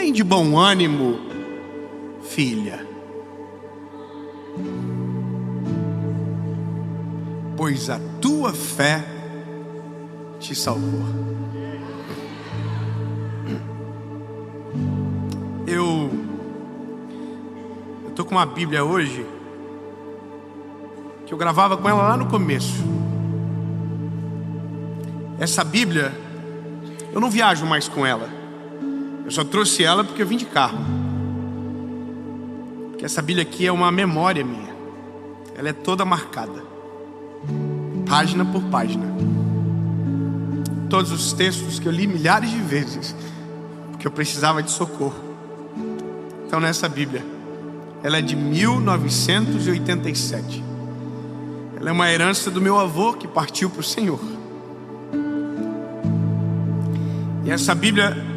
Tem de bom ânimo, filha, pois a tua fé te salvou. Eu tô com uma Bíblia hoje que eu gravava com ela lá no começo. Essa Bíblia, eu não viajo mais com ela. Eu só trouxe ela porque eu vim de carro. Porque essa Bíblia aqui é uma memória minha. Ela é toda marcada, página por página. Todos os textos que eu li milhares de vezes, porque eu precisava de socorro. Então nessa Bíblia, ela é de 1987. Ela é uma herança do meu avô que partiu para o Senhor. E essa Bíblia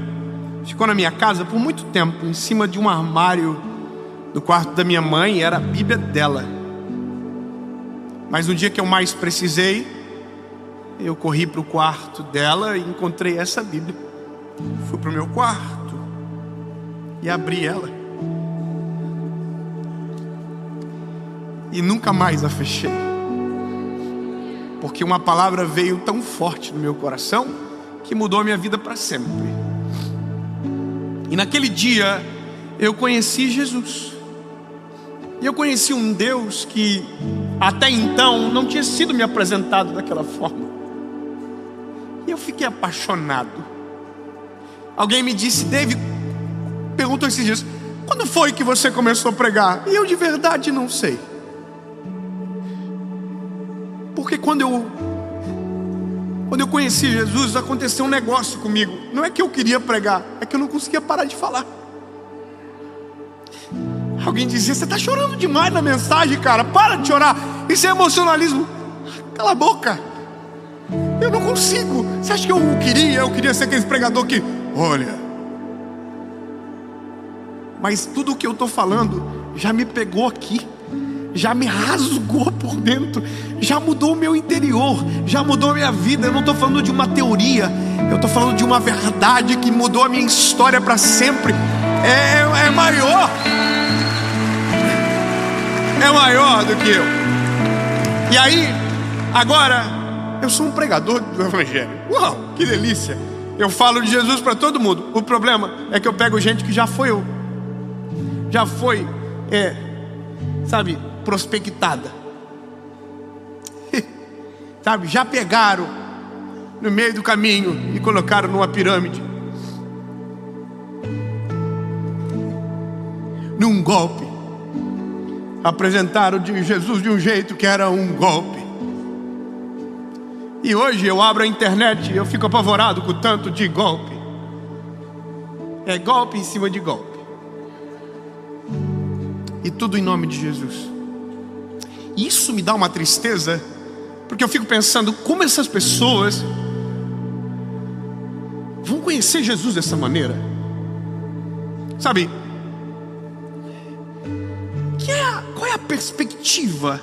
ficou na minha casa por muito tempo, em cima de um armário do quarto da minha mãe. Era a Bíblia dela. Mas no dia que eu mais precisei, eu corri para o quarto dela e encontrei essa Bíblia. Fui para o meu quarto e abri ela. E nunca mais a fechei. Porque uma palavra veio tão forte no meu coração que mudou a minha vida para sempre. E naquele dia eu conheci Jesus. E eu conheci um Deus que até então não tinha sido me apresentado daquela forma. E eu fiquei apaixonado. Alguém me disse: David, perguntou esses dias, quando foi que você começou a pregar? E eu de verdade não sei. Porque quando eu conheci Jesus, aconteceu um negócio comigo. Não é que eu queria pregar, é que eu não conseguia parar de falar. Alguém dizia: você está chorando demais na mensagem, cara, para de chorar, isso é emocionalismo. Cala a boca, eu não consigo. Você acha que eu queria ser aquele pregador que, olha. Mas tudo o que eu estou falando já me pegou aqui, já me rasgou por dentro, já mudou o meu interior, já mudou a minha vida. Eu não estou falando de uma teoria, eu estou falando de uma verdade que mudou a minha história para sempre. É maior do que eu. E aí, agora, eu sou um pregador do Evangelho. Uau, que delícia! Eu falo de Jesus para todo mundo. O problema é que eu pego gente que já foi prospectada. Sabe, já pegaram no meio do caminho e colocaram numa pirâmide, num golpe. Apresentaram de Jesus de um jeito que era um golpe. E hoje eu abro a internet e eu fico apavorado com o tanto de golpe. É golpe em cima de golpe. E tudo em nome de Jesus. Isso me dá uma tristeza, porque eu fico pensando como essas pessoas vão conhecer Jesus dessa maneira. Sabe, qual é a perspectiva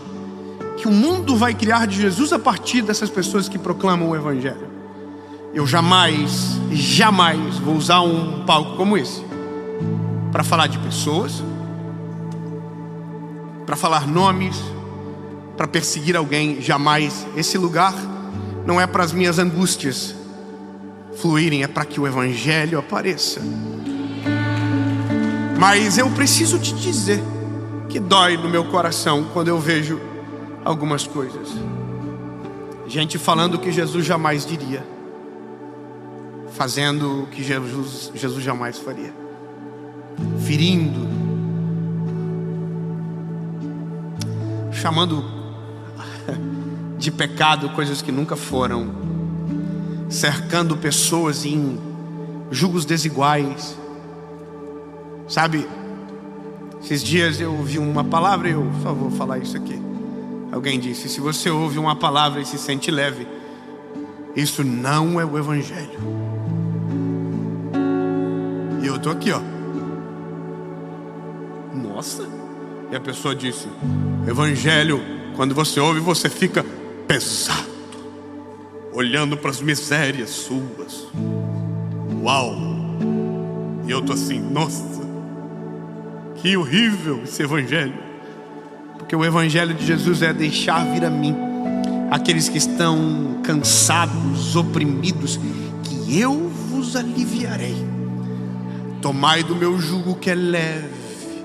que o mundo vai criar de Jesus a partir dessas pessoas que proclamam o Evangelho? Eu jamais vou usar um palco como esse para falar de pessoas, para falar nomes, para perseguir alguém. Jamais. Esse lugar não é para as minhas angústias fluírem, é para que o Evangelho apareça. Mas eu preciso te dizer que dói no meu coração quando eu vejo algumas coisas. Gente falando o que Jesus jamais diria, fazendo o que Jesus jamais faria, ferindo, chamando de pecado coisas que nunca foram, cercando pessoas em julgos desiguais. Sabe, esses dias eu ouvi uma palavra e eu só vou falar isso aqui. Alguém disse: se você ouve uma palavra e se sente leve, isso não é o Evangelho. E eu tô aqui, ó. Nossa. E a pessoa disse: Evangelho, quando você ouve, você fica pesado, olhando para as misérias suas. Uau. E eu tô assim, nossa, que horrível esse evangelho. Porque o evangelho de Jesus é deixar vir a mim aqueles que estão cansados, oprimidos, que eu vos aliviarei. Tomai do meu jugo que é leve,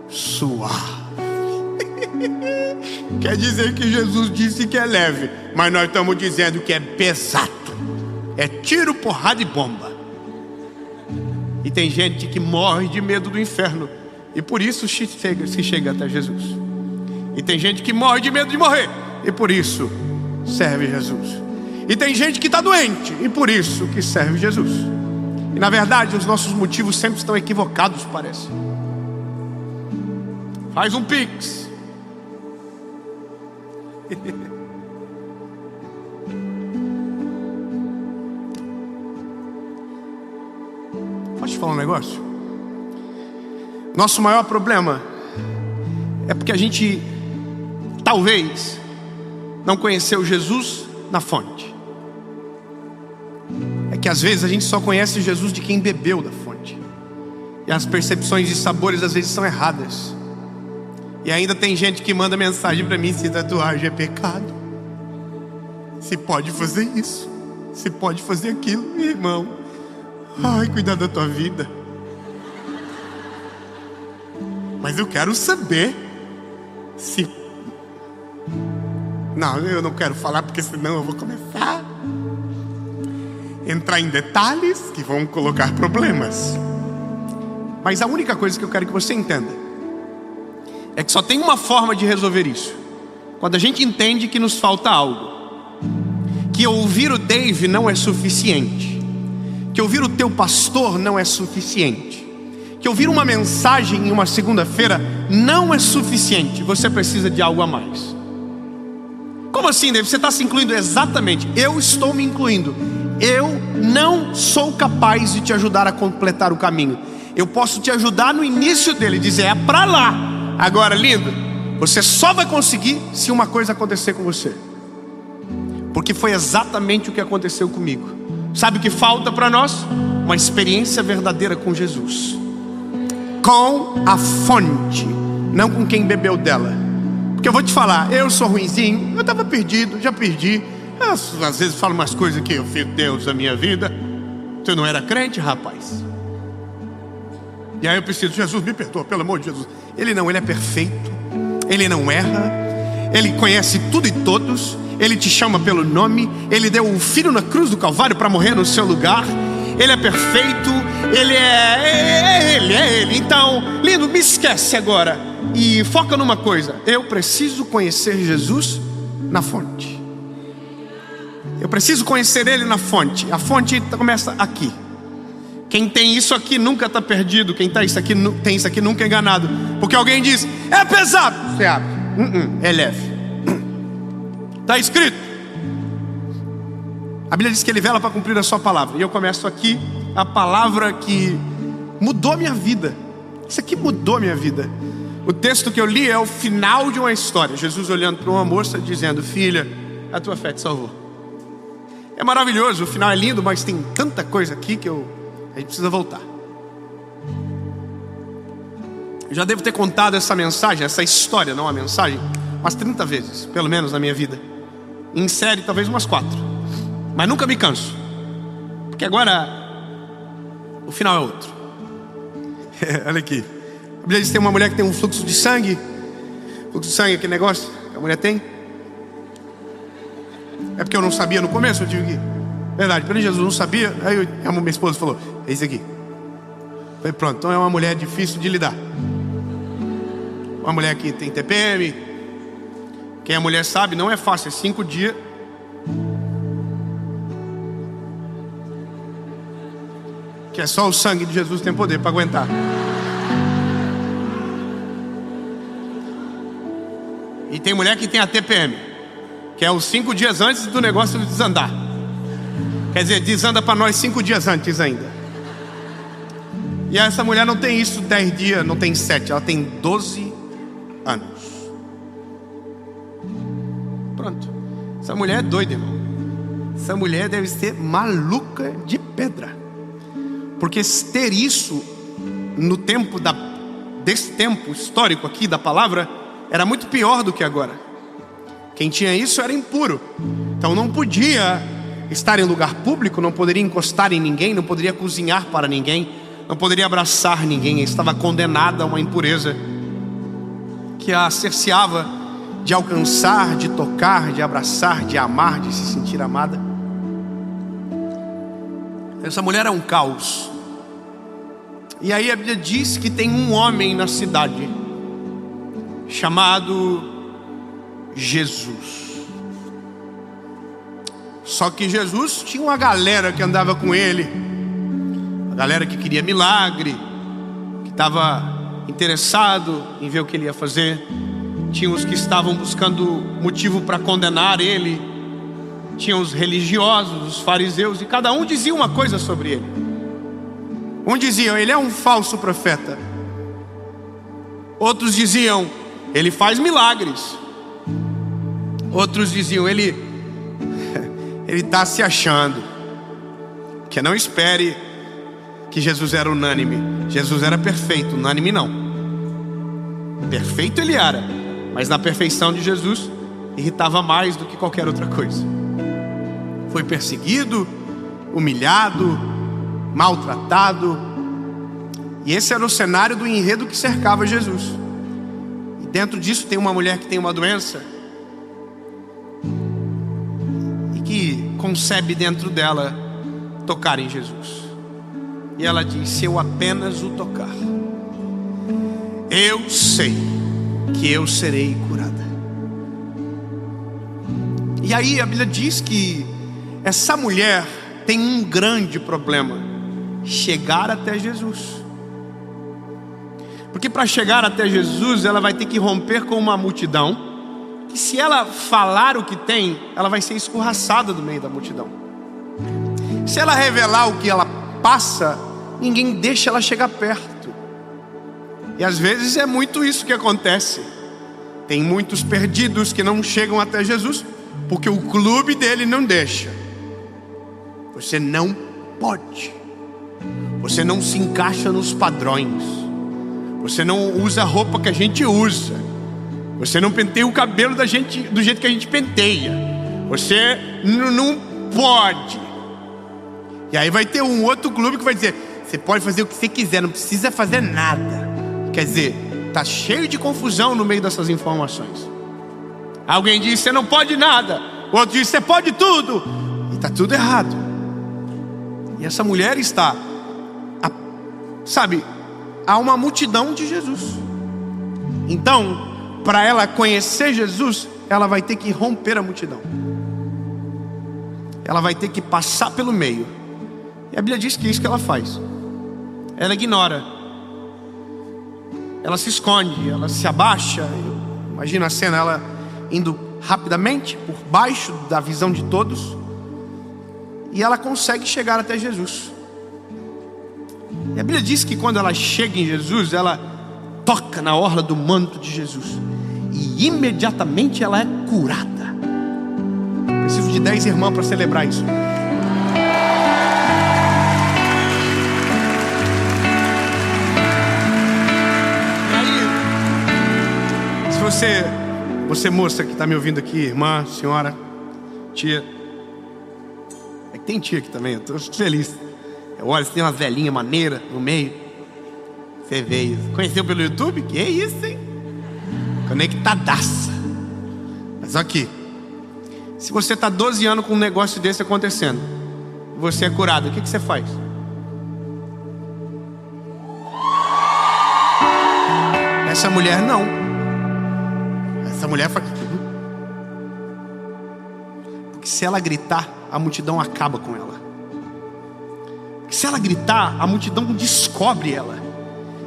suave. Quer dizer que Jesus disse que é leve, mas nós estamos dizendo que é pesado. É tiro, porrada e bomba. E tem gente que morre de medo do inferno, e por isso se chega até Jesus. E tem gente que morre de medo de morrer, e por isso serve Jesus. E tem gente que está doente, e por isso que serve Jesus. E na verdade os nossos motivos sempre estão equivocados, parece. Faz um pix. Posso te falar um negócio? Nosso maior problema é porque a gente talvez não conheceu Jesus na fonte. É que às vezes a gente só conhece Jesus de quem bebeu da fonte, e as percepções de sabores às vezes são erradas. E ainda tem gente que manda mensagem para mim: se tatuagem é pecado, se pode fazer isso, se pode fazer aquilo. Irmão, ai, cuida da tua vida. Mas eu quero saber se... Não, eu não quero falar, porque senão eu vou começar a entrar em detalhes que vão colocar problemas. Mas a única coisa que eu quero que você entenda é que só tem uma forma de resolver isso: quando a gente entende que nos falta algo. Que ouvir o Dave não é suficiente, que ouvir o teu pastor não é suficiente, que ouvir uma mensagem em uma segunda-feira não é suficiente. Você precisa de algo a mais. Como assim, Dave? Você está se incluindo? Exatamente, eu estou me incluindo. Eu não sou capaz de te ajudar a completar o caminho. Eu posso te ajudar no início dele, dizer: é para lá. Agora, lindo, você só vai conseguir se uma coisa acontecer com você. Porque foi exatamente o que aconteceu comigo. Sabe o que falta para nós? Uma experiência verdadeira com Jesus, com a fonte, não com quem bebeu dela. Porque eu vou te falar, eu sou ruinzinho, eu estava perdido, já perdi. Às vezes falo umas coisas que eu fiz Deus na minha vida. Você não era crente, rapaz? E aí eu preciso: Jesus, me perdoa, pelo amor de Jesus. Ele não, ele é perfeito, ele não erra, ele conhece tudo e todos, ele te chama pelo nome, ele deu um filho na cruz do Calvário para morrer no seu lugar. Ele é perfeito, ele é ele. Então, lindo, me esquece agora e foca numa coisa: eu preciso conhecer Jesus na fonte. Eu preciso conhecer ele na fonte. A fonte começa aqui. Quem tem isso aqui nunca está perdido. Quem tem isso aqui nunca é enganado. Porque alguém diz: é pesado, você abre, é leve. Está escrito. A Bíblia diz que ele vela para cumprir a sua palavra. E eu começo aqui, a palavra que mudou a minha vida. Isso aqui mudou a minha vida. O texto que eu li é o final de uma história. Jesus olhando para uma moça dizendo: filha, a tua fé te salvou. É maravilhoso, o final é lindo, mas tem tanta coisa aqui que a gente precisa voltar. Eu já devo ter contado essa mensagem, essa história, não a mensagem, umas 30 vezes, pelo menos na minha vida. Em série, talvez umas 4. Mas nunca me canso, porque agora o final é outro. Olha aqui, a Bíblia diz que tem uma mulher que tem um fluxo de sangue. Fluxo de sangue, aquele negócio que a mulher tem. É porque eu não sabia no começo, eu tive que... Verdade, quando Jesus não sabia, aí a minha esposa falou: é isso aqui. Eu falei: pronto, então é uma mulher difícil de lidar. Uma mulher que tem TPM. Quem a mulher sabe, não é fácil, é 5 dias. Que é só o sangue de Jesus tem poder para aguentar. E tem mulher que tem a TPM, que é os 5 dias antes do negócio desandar. Quer dizer, desanda para nós 5 dias antes ainda. E essa mulher não tem isso 10 dias, não tem 7, ela tem 12 anos. Pronto. Essa mulher é doida, irmão. Essa mulher deve ser maluca de pedra. Porque ter isso no tempo desse tempo histórico aqui da palavra era muito pior do que agora. Quem tinha isso era impuro, então não podia estar em lugar público, não poderia encostar em ninguém, não poderia cozinhar para ninguém, não poderia abraçar ninguém. Estava condenada a uma impureza que a cerceava de alcançar, de tocar, de abraçar, de amar, de se sentir amada. Essa mulher é um caos. E aí a Bíblia diz que tem um homem na cidade chamado Jesus. Só que Jesus tinha uma galera que andava com ele, uma galera que queria milagre, que estava interessado em ver o que ele ia fazer. Tinha os que estavam buscando motivo para condenar ele, tinha os religiosos, os fariseus, e cada um dizia uma coisa sobre ele. Um dizia, ele é um falso profeta. Outros diziam, ele faz milagres. Outros diziam, ele está se achando. Que não espere que Jesus era unânime. Jesus era perfeito, unânime não. Perfeito ele era, mas na perfeição de Jesus irritava mais do que qualquer outra coisa. Foi perseguido, humilhado, maltratado. E esse era o cenário do enredo que cercava Jesus. E dentro disso tem uma mulher que tem uma doença e que concebe dentro dela tocar em Jesus. E ela diz, se eu apenas o tocar, eu sei que eu serei curada. E aí a Bíblia diz que essa mulher tem um grande problema: chegar até Jesus. Porque para chegar até Jesus, ela vai ter que romper com uma multidão, que se ela falar o que tem, ela vai ser escorraçada do meio da multidão. Se ela revelar o que ela passa, ninguém deixa ela chegar perto. E às vezes é muito isso que acontece. Tem muitos perdidos que não chegam até Jesus, porque o clube dele não deixa. Você não pode. Você não se encaixa nos padrões. Você não usa a roupa que a gente usa. Você não penteia o cabelo da gente do jeito que a gente penteia. Você não pode. E aí vai ter um outro clube que vai dizer, você pode fazer o que você quiser, não precisa fazer nada. Quer dizer, está cheio de confusão no meio dessas informações. Alguém diz, você não pode nada. O outro diz, você pode tudo. E está tudo errado. E essa mulher está, há uma multidão de Jesus. Então, para ela conhecer Jesus, ela vai ter que romper a multidão. Ela vai ter que passar pelo meio. E a Bíblia diz que é isso que ela faz. Ela ignora. Ela se esconde, ela se abaixa. Imagina a cena, ela indo rapidamente por baixo da visão de todos. E ela consegue chegar até Jesus. E a Bíblia diz que quando ela chega em Jesus, ela toca na orla do manto de Jesus. E imediatamente ela é curada. Preciso de 10 irmãos para celebrar isso. E aí, se você moça que está me ouvindo aqui, irmã, senhora, tia. É que tem tia aqui também, eu estou feliz. Olha, você tem uma velhinha maneira no meio. Você veio. Conheceu pelo YouTube? Que é isso, hein? Conectadaça. Mas aqui, se você está 12 anos com um negócio desse acontecendo, você é curado, o que você faz? Essa mulher não. Essa mulher faz. Porque se ela gritar, a multidão acaba com ela. Se ela gritar, a multidão descobre ela.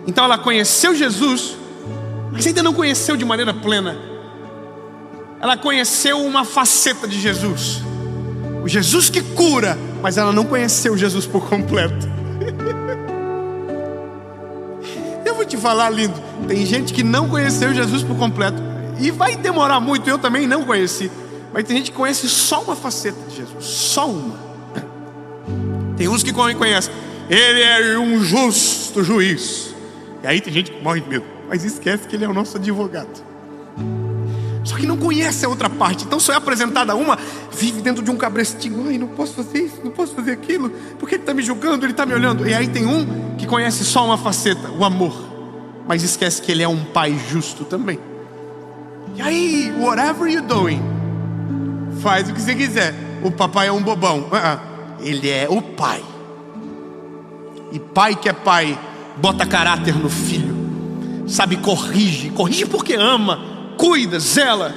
Então ela conheceu Jesus, mas ainda não conheceu de maneira plena. Ela conheceu uma faceta de Jesus, o Jesus que cura, mas ela não conheceu Jesus por completo. Eu vou te falar, lindo, tem gente que não conheceu Jesus por completo. E vai demorar muito, eu também não conheci. Mas tem gente que conhece só uma faceta de Jesus, só uma. Tem uns que conhecem Ele é um justo juiz. E aí tem gente que morre de medo, mas esquece que ele é o nosso advogado. Só que não conhece a outra parte. Então só é apresentada uma, vive dentro de um cabrestinho. Ai, não posso fazer isso, não posso fazer aquilo, porque ele está me julgando, ele está me olhando. E aí tem um que conhece só uma faceta, o amor, mas esquece que ele é um pai justo também. E aí, whatever you're doing, faz o que você quiser. O papai é um bobão. Ele é o pai. E pai que é pai, bota caráter no filho, sabe, corrige porque ama, cuida, zela.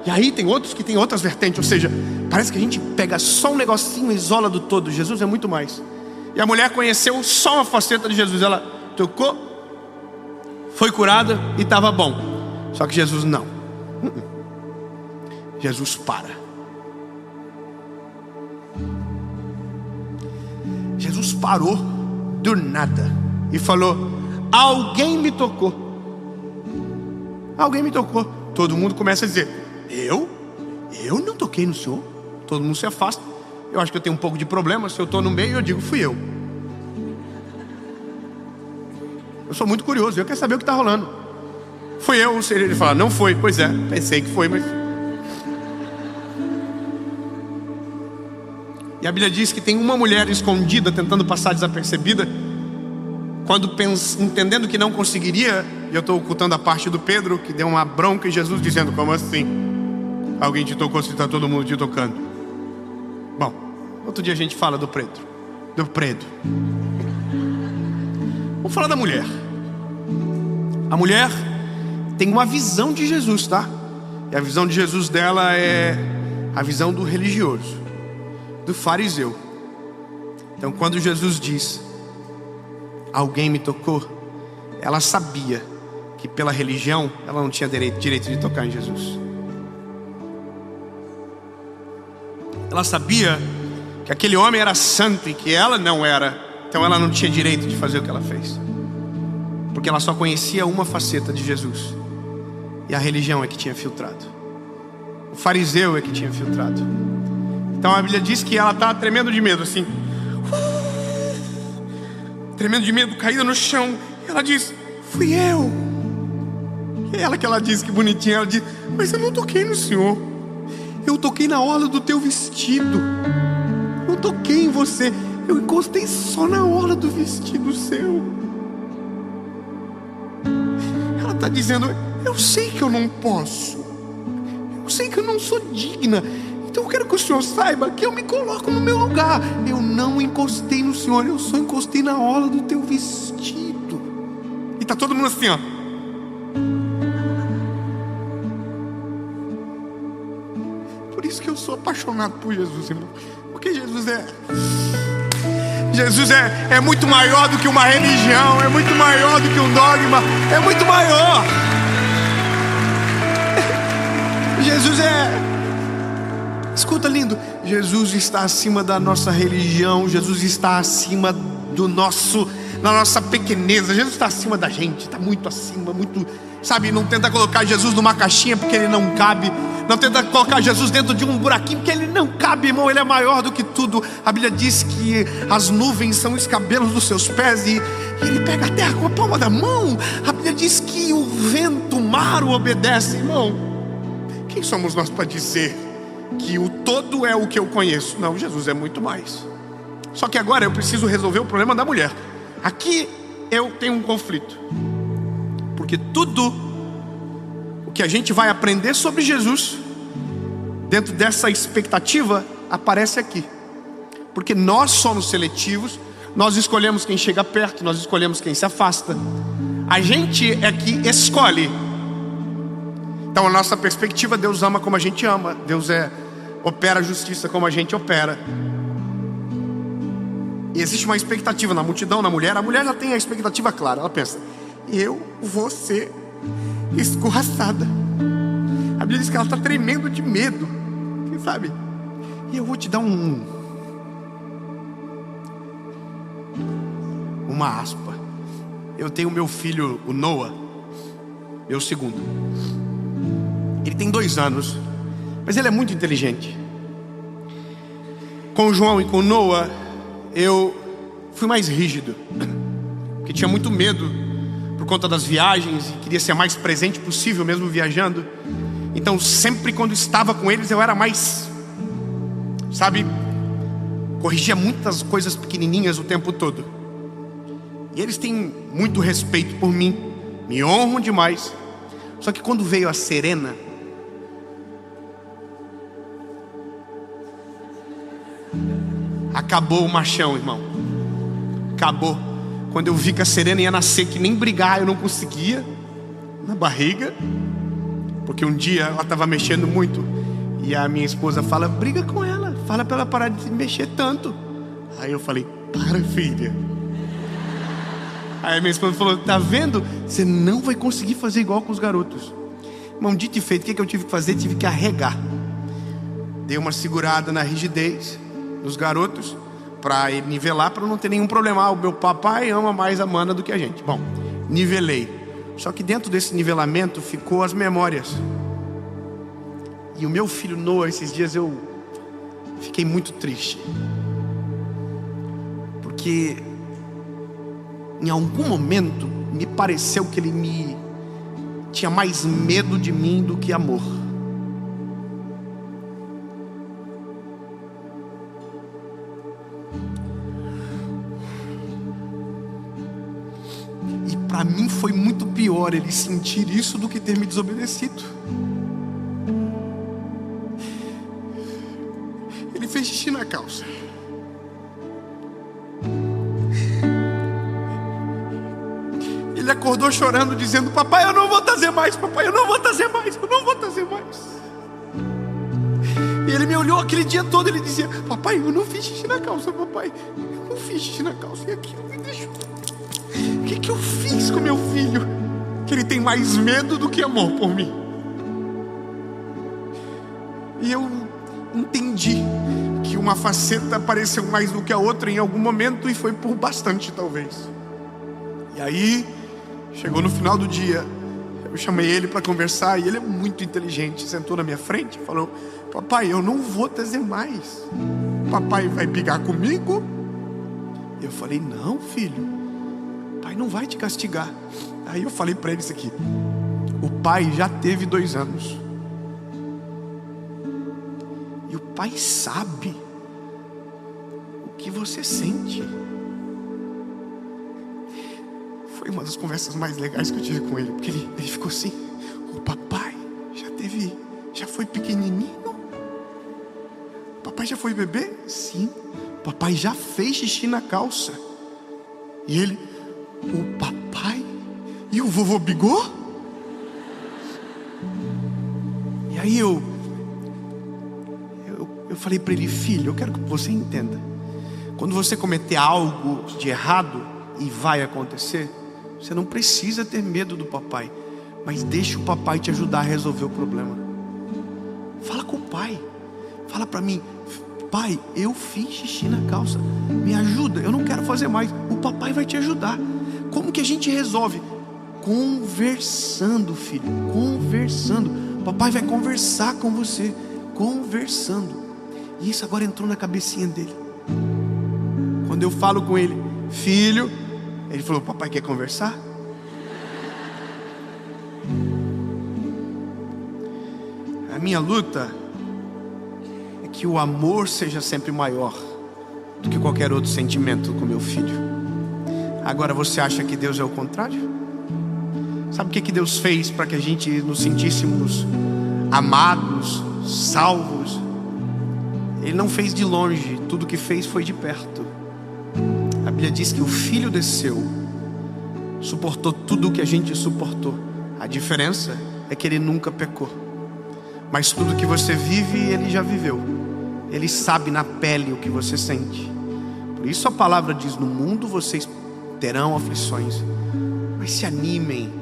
E aí tem outros que tem outras vertentes. Ou seja, parece que a gente pega só um negocinho e isola do todo. Jesus é muito mais. E a mulher conheceu só uma faceta de Jesus. Ela tocou, foi curada e estava bom. Só que Jesus não. Jesus para. Jesus parou do nada e falou: alguém me tocou. Alguém me tocou. Todo mundo começa a dizer: eu não toquei no Senhor. Todo mundo se afasta. Eu acho que eu tenho um pouco de problema. Se eu estou no meio, eu digo: fui eu. Eu sou muito curioso, eu quero saber o que está rolando. Fui eu. Ou seja, ele fala: não foi. Pois é, pensei que foi, mas... E a Bíblia diz que tem uma mulher escondida, tentando passar desapercebida. Quando entendendo que não conseguiria, e eu estou ocultando a parte do Pedro, que deu uma bronca em Jesus, dizendo: como assim? Alguém te tocou se está todo mundo te tocando? Bom, outro dia a gente fala do Pedro. Vamos falar da mulher. A mulher tem uma visão de Jesus, tá? E a visão de Jesus dela é a visão do religioso, do fariseu. Então quando Jesus diz: alguém me tocou, ela sabia que pela religião ela não tinha direito de tocar em Jesus. Ela sabia que aquele homem era santo e que ela não era. Então ela não tinha direito de fazer o que ela fez, porque ela só conhecia uma faceta de Jesus. E a religião é que tinha filtrado. O fariseu é que tinha filtrado. Então a Bíblia diz que ela está tremendo de medo, assim, tremendo de medo, caída no chão. E ela diz: fui eu. E ela que ela diz, que bonitinha, ela diz: mas eu não toquei no Senhor. Eu toquei na orla do teu vestido. Eu toquei em você. Eu encostei só na orla do vestido seu. Ela está dizendo: eu sei que eu não posso. Eu sei que eu não sou digna. Então eu quero que o Senhor saiba que eu me coloco no meu lugar. Eu não encostei no Senhor, eu só encostei na orla do teu vestido. E está todo mundo assim, ó. Por isso que eu sou apaixonado por Jesus, irmão. Porque Jesus é muito maior do que uma religião. É muito maior do que um dogma. É muito maior. Jesus escuta, lindo, Jesus está acima da nossa religião. Jesus está acima da nossa pequeneza. Jesus está acima da gente, está muito acima, muito, sabe? Não tenta colocar Jesus numa caixinha porque ele não cabe. Não tenta colocar Jesus dentro de um buraquinho porque ele não cabe, irmão. Ele é maior do que tudo. A Bíblia diz que as nuvens são os cabelos dos seus pés e ele pega a terra com a palma da mão. A Bíblia diz que o vento, o mar o obedece, irmão. Quem somos nós para dizer que o todo é o que eu conheço? Não, Jesus é muito mais. Só que agora eu preciso resolver o problema da mulher. Aqui eu tenho um conflito, porque tudo o que a gente vai aprender sobre Jesus, dentro dessa expectativa, aparece aqui. Porque nós somos seletivos, nós escolhemos quem chega perto, nós escolhemos quem se afasta. A gente é que escolhe. Então a nossa perspectiva: Deus ama como a gente ama. Deus opera a justiça como a gente opera. E existe uma expectativa na multidão, na mulher. A mulher já tem a expectativa clara. Ela pensa: eu vou ser escorraçada. A Bíblia diz que ela está tremendo de medo. Quem sabe? E eu vou te dar uma aspa. Eu tenho meu filho, o Noah, meu segundo. Ele tem 2 anos, mas ele é muito inteligente. Com o João e com o Noah, eu fui mais rígido, porque tinha muito medo por conta das viagens e queria ser mais presente possível mesmo viajando. Então sempre quando estava com eles eu era mais, corrigia muitas coisas pequenininhas o tempo todo. E eles têm muito respeito por mim, me honram demais. Só que quando veio a Serena, acabou o machão, irmão. Acabou. Quando eu vi que a Serena ia nascer, que nem brigar eu não conseguia, na barriga, porque um dia ela estava mexendo muito, e a minha esposa fala: briga com ela, fala para ela parar de mexer tanto. Aí eu falei: para, filha. Aí a minha esposa falou: tá vendo? Você não vai conseguir fazer igual com os garotos. Irmão, dito e feito, o que eu tive que fazer? Tive que arregar. Dei uma segurada na rigidez dos garotos, para ele nivelar, para não ter nenhum problema. O meu papai ama mais a Mana do que a gente. Bom, nivelei. Só que dentro desse nivelamento ficou as memórias. E o meu filho Noah, esses dias eu fiquei muito triste, porque em algum momento me pareceu que ele tinha mais medo de mim do que amor. Para mim foi muito pior ele sentir isso do que ter me desobedecido. Ele fez xixi na calça. Ele acordou chorando, dizendo: papai, eu não vou trazer mais, papai, eu não vou trazer mais, eu não vou trazer mais. E ele me olhou aquele dia todo, ele dizia: papai, eu não fiz xixi na calça, papai, eu não fiz xixi na calça, e aquilo me deixou. O que eu fiz com meu filho? Que ele tem mais medo do que amor por mim. E eu entendi que uma faceta apareceu mais do que a outra em algum momento, e foi por bastante talvez. E aí, chegou no final do dia, eu chamei ele para conversar, e ele é muito inteligente, sentou na minha frente e falou: papai, eu não vou trazer mais. Papai vai brigar comigo? Eu falei: não, filho, pai não vai te castigar. Aí eu falei para ele isso aqui: o pai já teve 2 anos, e o pai sabe o que você sente. Foi uma das conversas mais legais que eu tive com ele, porque ele ficou assim: o papai já foi pequenininho? O papai já foi bebê? Sim. O papai já fez xixi na calça. E ele: o papai e o vovô Bigô? E aí eu falei para ele: filho, eu quero que você entenda, quando você cometer algo de errado, e vai acontecer, você não precisa ter medo do papai, mas deixa o papai te ajudar a resolver o problema. Fala com o pai, fala para mim: pai, eu fiz xixi na calça, me ajuda, eu não quero fazer mais. O papai vai te ajudar. Como que a gente resolve? Conversando, filho, conversando. O papai vai conversar com você, conversando. E isso agora entrou na cabecinha dele. Quando eu falo com ele: filho, ele falou: papai quer conversar? A minha luta é que o amor seja sempre maior do que qualquer outro sentimento com meu filho. Agora, você acha que Deus é o contrário? Sabe o que Deus fez para que a gente nos sentíssemos amados, salvos? Ele não fez de longe, tudo que fez foi de perto. A Bíblia diz que o Filho desceu, suportou tudo o que a gente suportou. A diferença é que Ele nunca pecou, mas tudo que você vive, Ele já viveu. Ele sabe na pele o que você sente. Por isso a palavra diz: no mundo vocês terão aflições, mas se animem,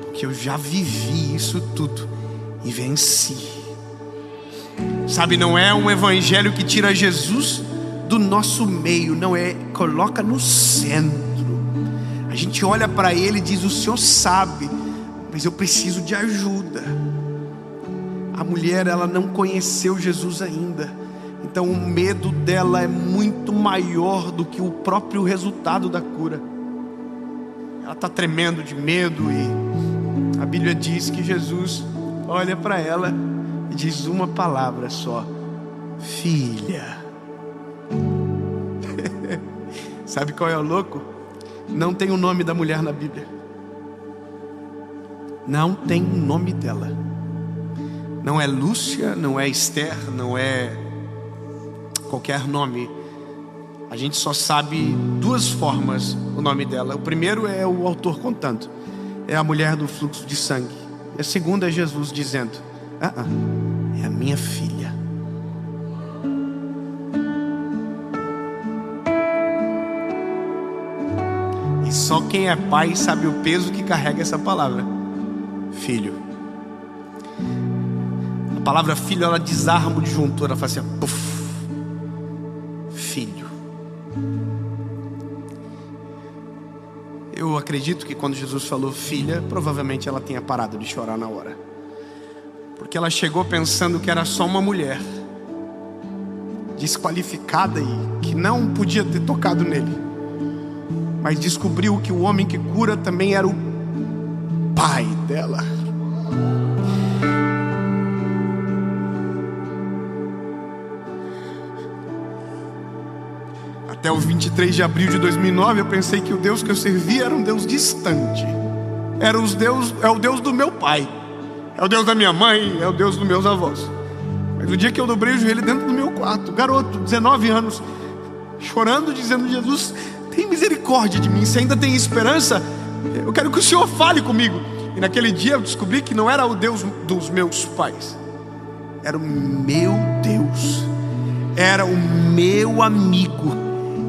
porque eu já vivi isso tudo e venci. Sabe, não é um evangelho que tira Jesus do nosso meio, não é, coloca no centro. A gente olha para Ele e diz: o Senhor sabe, mas eu preciso de ajuda. A mulher, ela não conheceu Jesus ainda, Então o medo dela é muito maior do que o próprio resultado da cura. Ela está tremendo de medo e a Bíblia diz que Jesus olha para ela e diz uma palavra só: filha. Sabe qual é o louco? Não tem o nome da mulher na Bíblia. Não tem o nome dela. Não é Lúcia, não é Esther, não é qualquer nome. A gente só sabe duas formas o nome dela. O primeiro é o autor contando, é a mulher do fluxo de sangue. E a segunda é Jesus dizendo: é a minha filha. E só quem é pai sabe o peso que carrega essa palavra, filho. A palavra filho, ela desarma o disjuntor, ela faz assim, puff. Filho. Eu acredito que quando Jesus falou filha, provavelmente ela tenha parado de chorar na hora, porque ela chegou pensando que era só uma mulher desqualificada e que não podia ter tocado nele, mas descobriu que o homem que cura também era o pai dela. Até o 23 de abril de 2009 eu pensei que o Deus que eu servia era um Deus distante. É o Deus do meu pai, é o Deus da minha mãe, é o Deus dos meus avós. Mas o dia que eu dobrei o joelho dentro do meu quarto, garoto, 19 anos, chorando, dizendo: Jesus, tem misericórdia de mim, se ainda tem esperança, eu quero que o Senhor fale comigo. E naquele dia eu descobri que não era o Deus dos meus pais, era o meu Deus, era o meu amigo.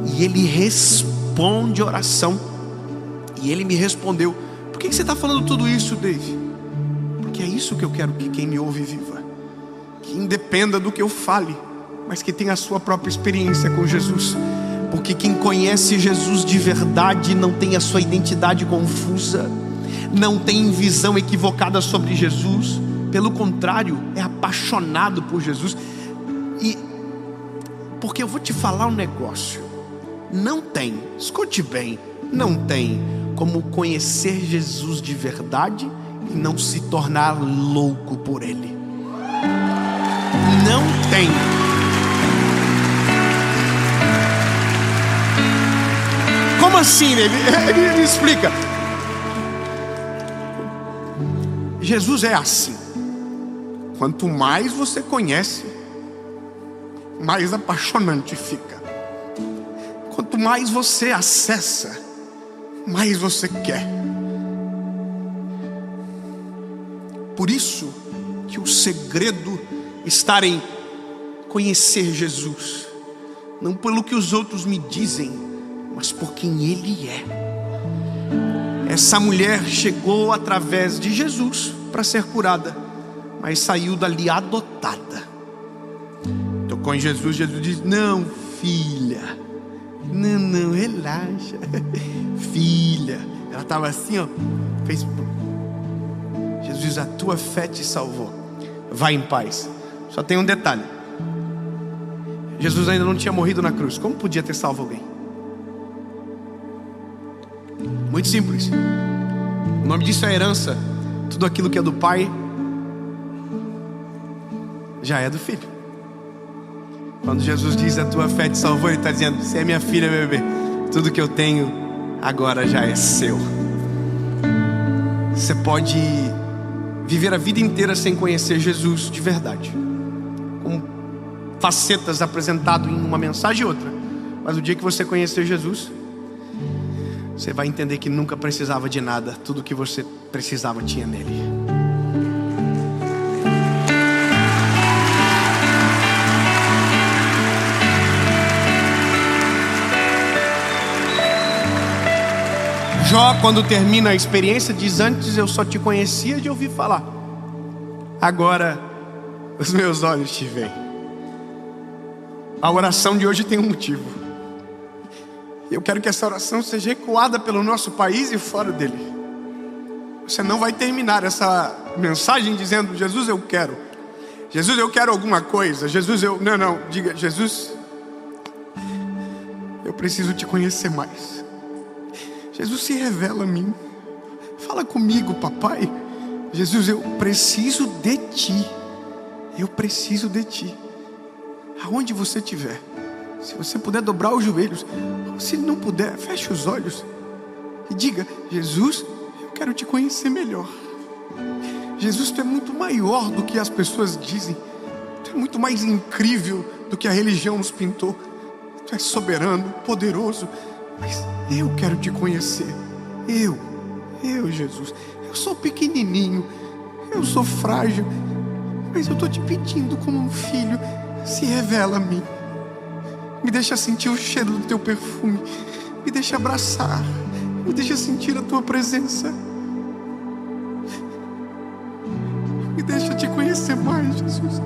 E Ele responde oração. E Ele me respondeu: por que você está falando tudo isso, Dave? Porque é isso que eu quero que quem me ouve viva. Que independa do que eu fale, mas que tenha a sua própria experiência com Jesus. Porque quem conhece Jesus de verdade não tem a sua identidade confusa, não tem visão equivocada sobre Jesus. Pelo contrário, é apaixonado por Jesus. E porque eu vou te falar um negócio, não tem, escute bem, não tem como conhecer Jesus de verdade e não se tornar louco por Ele. Não tem. Como assim? Ele me explica. Jesus é assim. Quanto mais você conhece, mais apaixonante fica. Quanto mais você acessa, mais você quer. Por isso que o segredo está em conhecer Jesus, não pelo que os outros me dizem, mas por quem Ele é. Essa mulher chegou através de Jesus para ser curada, mas saiu dali adotada. Tocou em Jesus, Jesus disse: não, filha, não, relaxa, filha. Ela estava assim, ó, fez. Jesus diz: a tua fé te salvou, vai em paz. Só tem um detalhe: Jesus ainda não tinha morrido na cruz. Como podia ter salvo alguém? Muito simples. O nome disso é herança. Tudo aquilo que é do pai já é do filho. Quando Jesus diz: a tua fé te salvou, Ele está dizendo: você é minha filha, meu bebê. Tudo que eu tenho agora já é seu. Você pode viver a vida inteira sem conhecer Jesus de verdade, com facetas apresentadas em uma mensagem e outra. Mas o dia que você conhecer Jesus, você vai entender que nunca precisava de nada. Tudo que você precisava tinha nele. Jó, quando termina a experiência, diz: antes eu só te conhecia de ouvir falar, agora os meus olhos te veem. A oração de hoje tem um motivo. Eu quero que essa oração seja ecoada pelo nosso país e fora dele. Você não vai terminar essa mensagem dizendo: Jesus, eu quero. Jesus, eu quero alguma coisa. Jesus, não, diga, Jesus, eu preciso te conhecer mais. Jesus, se revela a mim. Fala comigo, papai. Jesus, eu preciso de ti. Eu preciso de ti. Aonde você estiver, se você puder dobrar os joelhos, se não puder, feche os olhos e diga: Jesus, eu quero te conhecer melhor. Jesus, tu é muito maior do que as pessoas dizem. Tu é muito mais incrível do que a religião nos pintou. Tu és soberano, poderoso. Mas eu quero te conhecer. Eu, Jesus, eu sou pequenininho, eu sou frágil, mas eu estou te pedindo como um filho, se revela a mim. Me deixa sentir o cheiro do teu perfume, me deixa abraçar, me deixa sentir a tua presença, me deixa te conhecer mais, Jesus.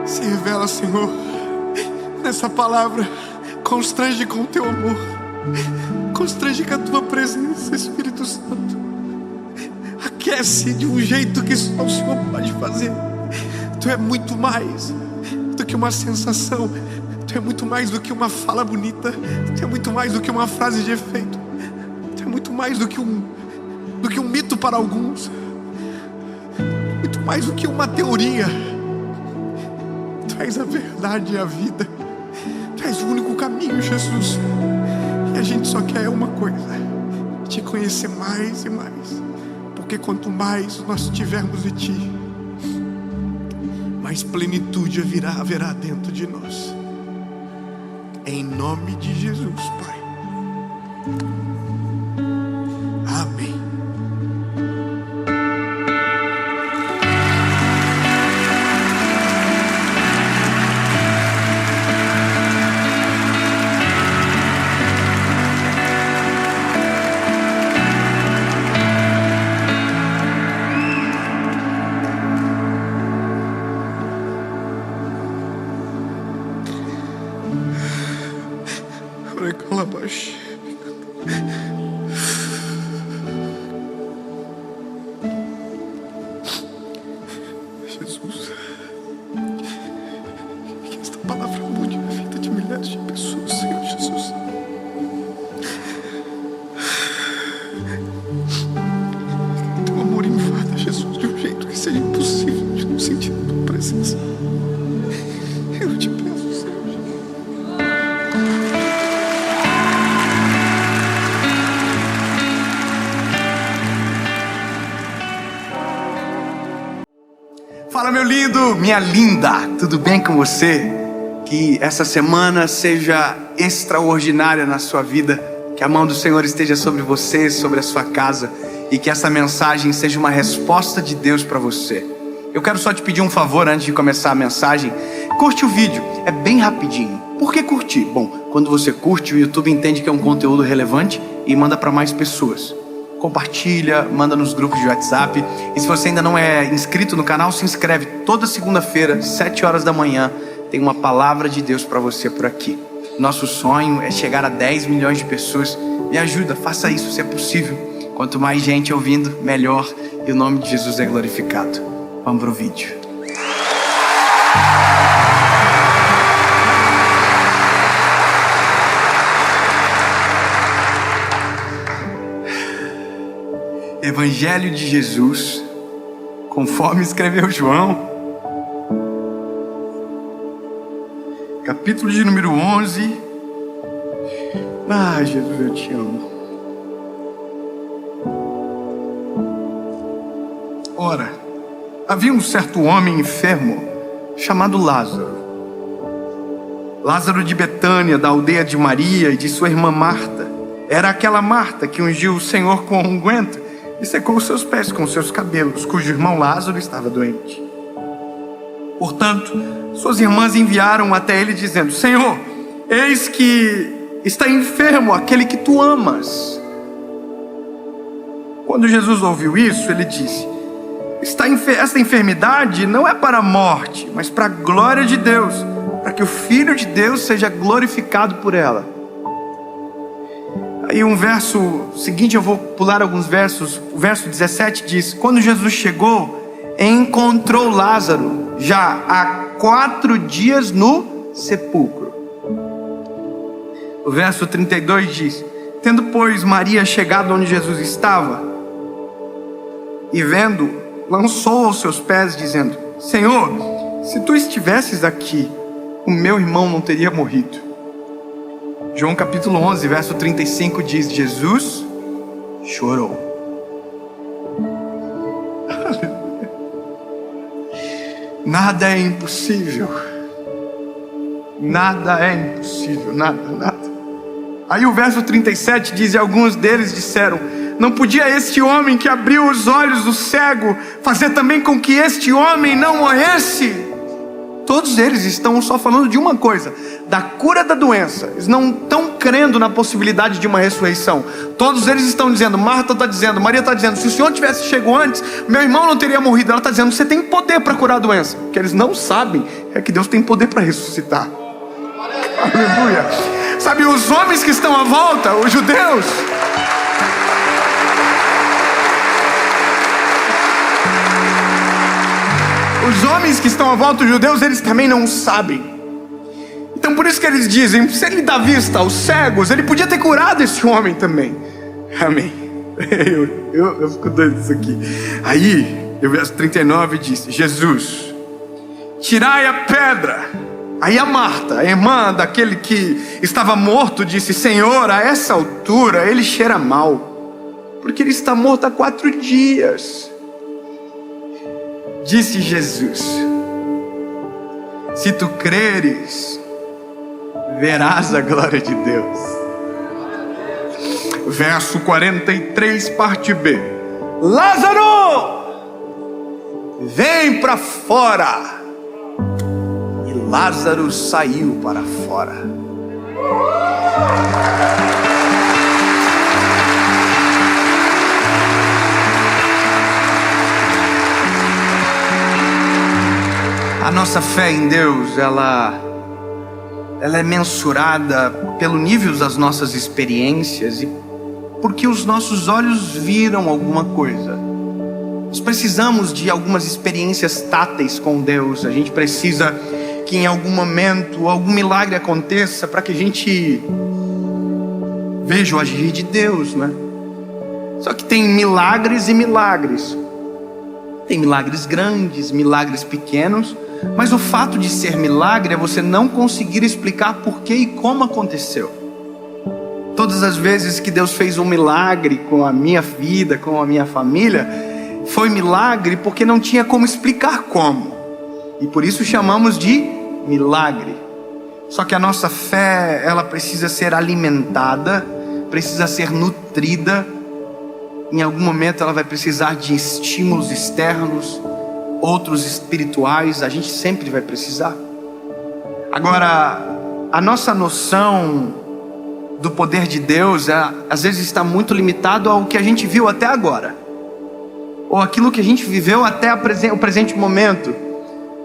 Se revela, Senhor, nessa palavra. Constrange com o teu amor, constrange com a tua presença, Espírito Santo. Aquece de um jeito que só o Senhor pode fazer. Tu é muito mais do que uma sensação. Tu é muito mais do que uma fala bonita. Tu é muito mais do que uma frase de efeito. Tu é muito mais do que um mito para alguns. Muito mais do que uma teoria. Tu és a verdade e a vida. Tu és o único caminho, Jesus. E a gente só quer uma coisa: te conhecer mais e mais. Porque quanto mais nós tivermos de ti, mais plenitude haverá dentro de nós. Em nome de Jesus, Pai. Amém. Jesus, que esta palavra mude a vida de milhares de pessoas, Senhor Jesus. Teu amor invada, Jesus, de um jeito que seja impossível de não sentir a tua presença. Eu te peço, Senhor. Fala, meu lindo, minha linda, tudo bem com você? Que essa semana seja extraordinária na sua vida, que a mão do Senhor esteja sobre você, sobre a sua casa, e que essa mensagem seja uma resposta de Deus para você. Eu quero só te pedir um favor antes de começar a mensagem. Curte o vídeo, é bem rapidinho. Por que curtir? Bom, quando você curte, o YouTube entende que é um conteúdo relevante e manda para mais pessoas. Compartilha, manda nos grupos de WhatsApp. E se você ainda não é inscrito no canal, se inscreve. Toda segunda-feira, 7 horas da manhã, tem uma palavra de Deus para você por aqui. Nosso sonho é chegar a 10 milhões de pessoas. Me ajuda, faça isso se é possível. Quanto mais gente ouvindo, melhor. E o nome de Jesus é glorificado. Vamos pro vídeo. Evangelho de Jesus, conforme escreveu João, capítulo de número 11. Ah, Jesus, eu te amo. Ora, havia um certo homem enfermo chamado Lázaro. Lázaro de Betânia, da aldeia de Maria e de sua irmã Marta. Era aquela Marta que ungiu o Senhor com unguento e secou os seus pés com seus cabelos, cujo irmão Lázaro estava doente. Portanto, suas irmãs enviaram até ele dizendo: Senhor, eis que está enfermo aquele que tu amas. Quando Jesus ouviu isso, ele disse: esta enfermidade não é para a morte, mas para a glória de Deus, para que o Filho de Deus seja glorificado por ela. Aí um verso seguinte, eu vou pular alguns versos. O verso 17 diz: quando Jesus chegou, encontrou Lázaro já há 4 dias no sepulcro. O verso 32 diz: tendo, pois, Maria chegado onde Jesus estava, e vendo, lançou aos seus pés, dizendo: Senhor, se tu estivesses aqui, o meu irmão não teria morrido. João capítulo 11, verso 35 diz: Jesus chorou. Nada é impossível. Nada é impossível, nada. Aí o verso 37 diz: e alguns deles disseram: não podia este homem que abriu os olhos do cego fazer também com que este homem não morresse? Todos eles estão só falando de uma coisa: da cura da doença. Eles não estão crendo na possibilidade de uma ressurreição. Todos eles estão dizendo, Marta está dizendo, Maria está dizendo: se o Senhor tivesse chegado antes, meu irmão não teria morrido. Ela está dizendo: você tem poder para curar a doença. O que eles não sabem é que Deus tem poder para ressuscitar. Aleluia. Sabe, os homens que estão à volta, os judeus, os judeus, eles também não sabem. Então por isso que eles dizem: se ele dá vista aos cegos, ele podia ter curado esse homem também. Amém. Eu fico doido disso aqui. Aí, o verso 39 diz: Jesus, tirai a pedra. Aí a Marta, a irmã daquele que estava morto, disse: Senhor, a essa altura ele cheira mal, porque ele está morto há 4 dias. Disse Jesus: se tu creres, verás a glória de Deus. Verso 43, parte B: Lázaro, vem para fora. E Lázaro saiu para fora. A nossa fé em Deus, ela é mensurada pelo nível das nossas experiências e porque os nossos olhos viram alguma coisa. Nós precisamos de algumas experiências táteis com Deus. A gente precisa que em algum momento algum milagre aconteça para que a gente veja o agir de Deus, né? Só que tem milagres e milagres. Tem milagres grandes, milagres pequenos. Mas o fato de ser milagre é você não conseguir explicar por que e como aconteceu. Todas as vezes que Deus fez um milagre com a minha vida, com a minha família, foi milagre porque não tinha como explicar como. E por isso chamamos de milagre. Só que a nossa fé, ela precisa ser alimentada, precisa ser nutrida. Em algum momento ela vai precisar de estímulos externos, outros espirituais, a gente sempre vai precisar. Agora, a nossa noção do poder de Deus às vezes está muito limitado ao que a gente viu até agora, ou aquilo que a gente viveu até o presente momento,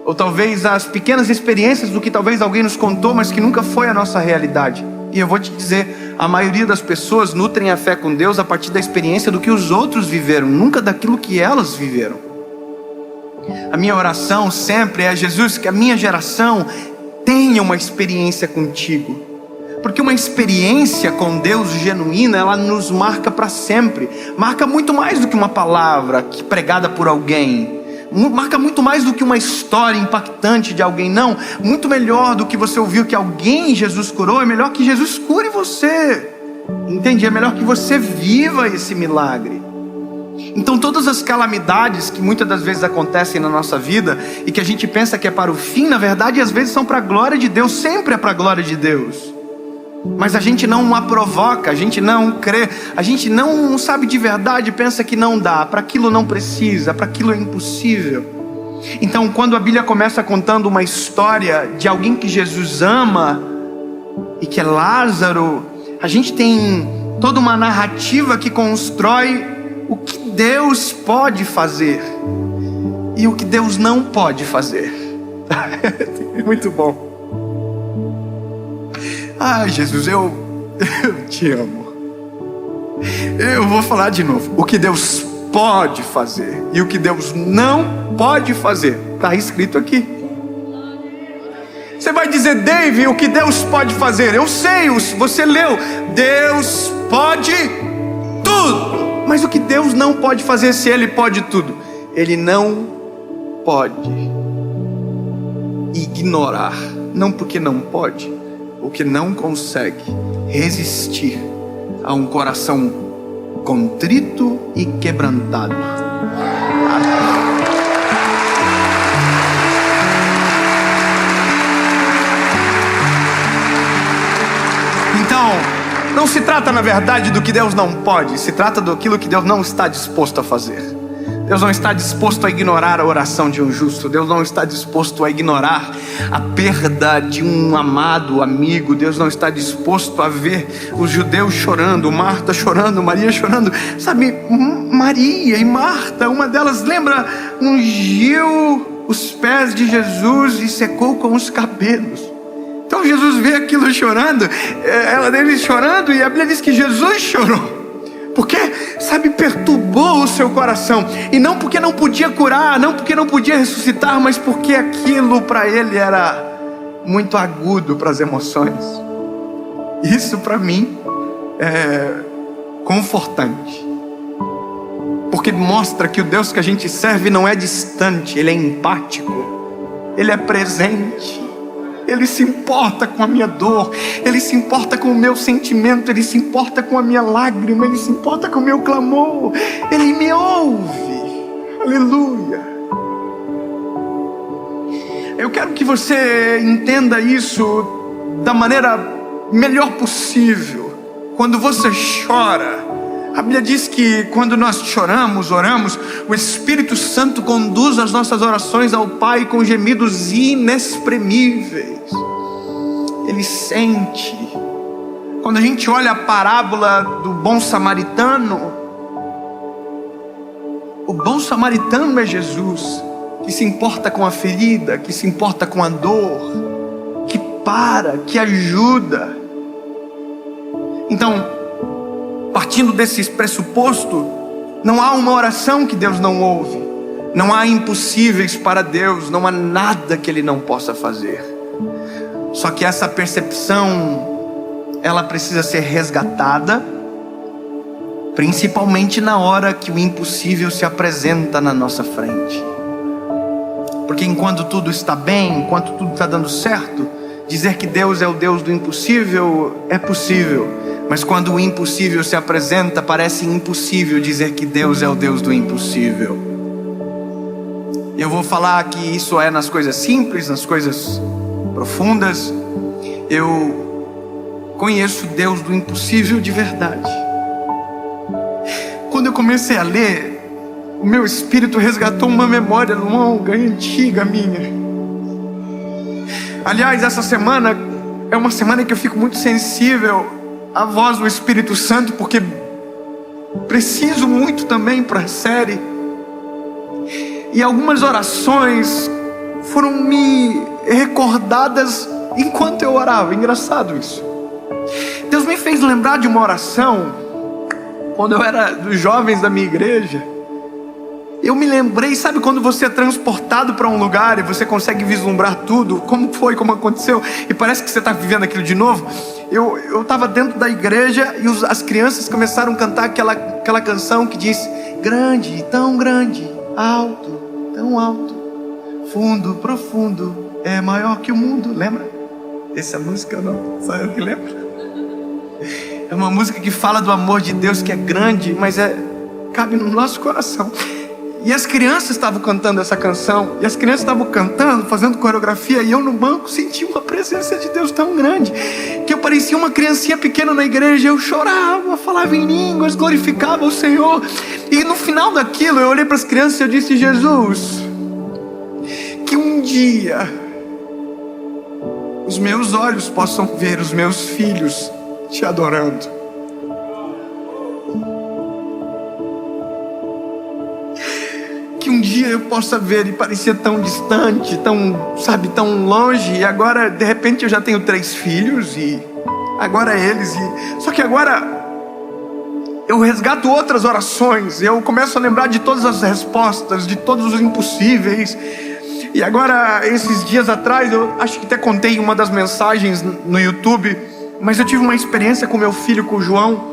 ou talvez as pequenas experiências do que talvez alguém nos contou, mas que nunca foi a nossa realidade. E eu vou te dizer, a maioria das pessoas nutrem a fé com Deus a partir da experiência do que os outros viveram, nunca daquilo que elas viveram. A minha oração sempre é: Jesus, que a minha geração tenha uma experiência contigo, porque uma experiência com Deus genuína, ela nos marca para sempre. Marca muito mais do que uma palavra pregada por alguém, marca muito mais do que uma história impactante de alguém. Não, muito melhor do que você ouviu que alguém Jesus curou, é melhor que Jesus cure você. Entende? É melhor que você viva esse milagre. Então todas as calamidades que muitas das vezes acontecem na nossa vida e que a gente pensa que é para o fim, na verdade às vezes são para a glória de Deus, sempre é para a glória de Deus. Mas a gente não a provoca, a gente não crê, a gente não sabe de verdade, pensa que não dá, para aquilo não precisa, para aquilo é impossível. Então quando a Bíblia começa contando uma história de alguém que Jesus ama e que é Lázaro, a gente tem toda uma narrativa que constrói o que Deus pode fazer e o que Deus não pode fazer. É muito bom. Ai, Jesus, eu te amo. Eu vou falar de novo. O que Deus pode fazer e o que Deus não pode fazer. Está escrito aqui. Você vai dizer, Dave, o que Deus pode fazer? Eu sei, você leu. Deus pode tudo. Mas o que Deus não pode fazer, se Ele pode tudo? Ele não pode ignorar. Não porque não pode, porque não consegue resistir a um coração contrito e quebrantado. Então, não se trata na verdade do que Deus não pode, se trata daquilo que Deus não está disposto a fazer. Deus não está disposto a ignorar a oração de um justo. Deus não está disposto a ignorar a perda de um amado amigo. Deus não está disposto a ver os judeus chorando, Marta chorando, Maria chorando. Sabe, Maria e Marta, uma delas, lembra, ungiu os pés de Jesus e secou com os cabelos. Então Jesus vê aquilo chorando, ela dele chorando, e a Bíblia diz que Jesus chorou. Porque, sabe, perturbou o seu coração. E não porque não podia curar, não porque não podia ressuscitar, mas porque aquilo para ele era muito agudo para as emoções. Isso para mim é confortante. Porque mostra que o Deus que a gente serve não é distante, Ele é empático, Ele é presente. Ele se importa com a minha dor, Ele se importa com o meu sentimento, Ele se importa com a minha lágrima, Ele se importa com o meu clamor, Ele me ouve. Aleluia. Eu quero que você entenda isso da maneira melhor possível. Quando você chora, a Bíblia diz que quando nós choramos, oramos, o Espírito Santo conduz as nossas orações ao Pai com gemidos inexprimíveis. Ele sente. Quando a gente olha a parábola do bom samaritano, o bom samaritano é Jesus, que se importa com a ferida, que se importa com a dor, que para, que ajuda. Então, partindo desse pressuposto, não há uma oração que Deus não ouve, não há impossíveis para Deus, não há nada que Ele não possa fazer. Só que essa percepção, ela precisa ser resgatada, principalmente na hora que o impossível se apresenta na nossa frente. Porque enquanto tudo está bem, enquanto tudo está dando certo, dizer que Deus é o Deus do impossível é possível. Mas quando o impossível se apresenta, parece impossível dizer que Deus é o Deus do impossível. Eu vou falar que isso é nas coisas simples, nas coisas profundas. Eu conheço Deus do impossível de verdade. Quando eu comecei a ler, o meu espírito resgatou uma memória longa e antiga minha. Aliás, essa semana é uma semana que eu fico muito sensível a voz do Espírito Santo, porque preciso muito também para a série. E algumas orações foram me recordadas enquanto eu orava. Engraçado isso. Deus me fez lembrar de uma oração quando eu era dos jovens da minha igreja. Eu me lembrei, sabe quando você é transportado para um lugar e você consegue vislumbrar tudo, como foi, como aconteceu, e parece que você está vivendo aquilo de novo? Eu estava dentro da igreja e as crianças começaram a cantar aquela canção que diz: grande, tão grande, alto, tão alto, fundo, profundo, é maior que o mundo. Lembra? Essa música não, só eu que lembro. É uma música que fala do amor de Deus, que é grande, mas é cabe no nosso coração. E as crianças estavam cantando essa canção, e as crianças estavam cantando, fazendo coreografia, e eu no banco senti uma presença de Deus tão grande, que eu parecia uma criancinha pequena na igreja. Eu chorava, falava em línguas, glorificava o Senhor. E no final daquilo eu olhei para as crianças e eu disse: Jesus, que um dia os meus olhos possam ver os meus filhos te adorando. Que um dia eu possa ver, e parecia tão distante, tão longe, e agora de repente eu já tenho 3 filhos, e agora eles, só que agora eu resgato outras orações, eu começo a lembrar de todas as respostas, de todos os impossíveis. E agora, esses dias atrás, eu acho que até contei uma das mensagens no YouTube, mas eu tive uma experiência com meu filho, com o João,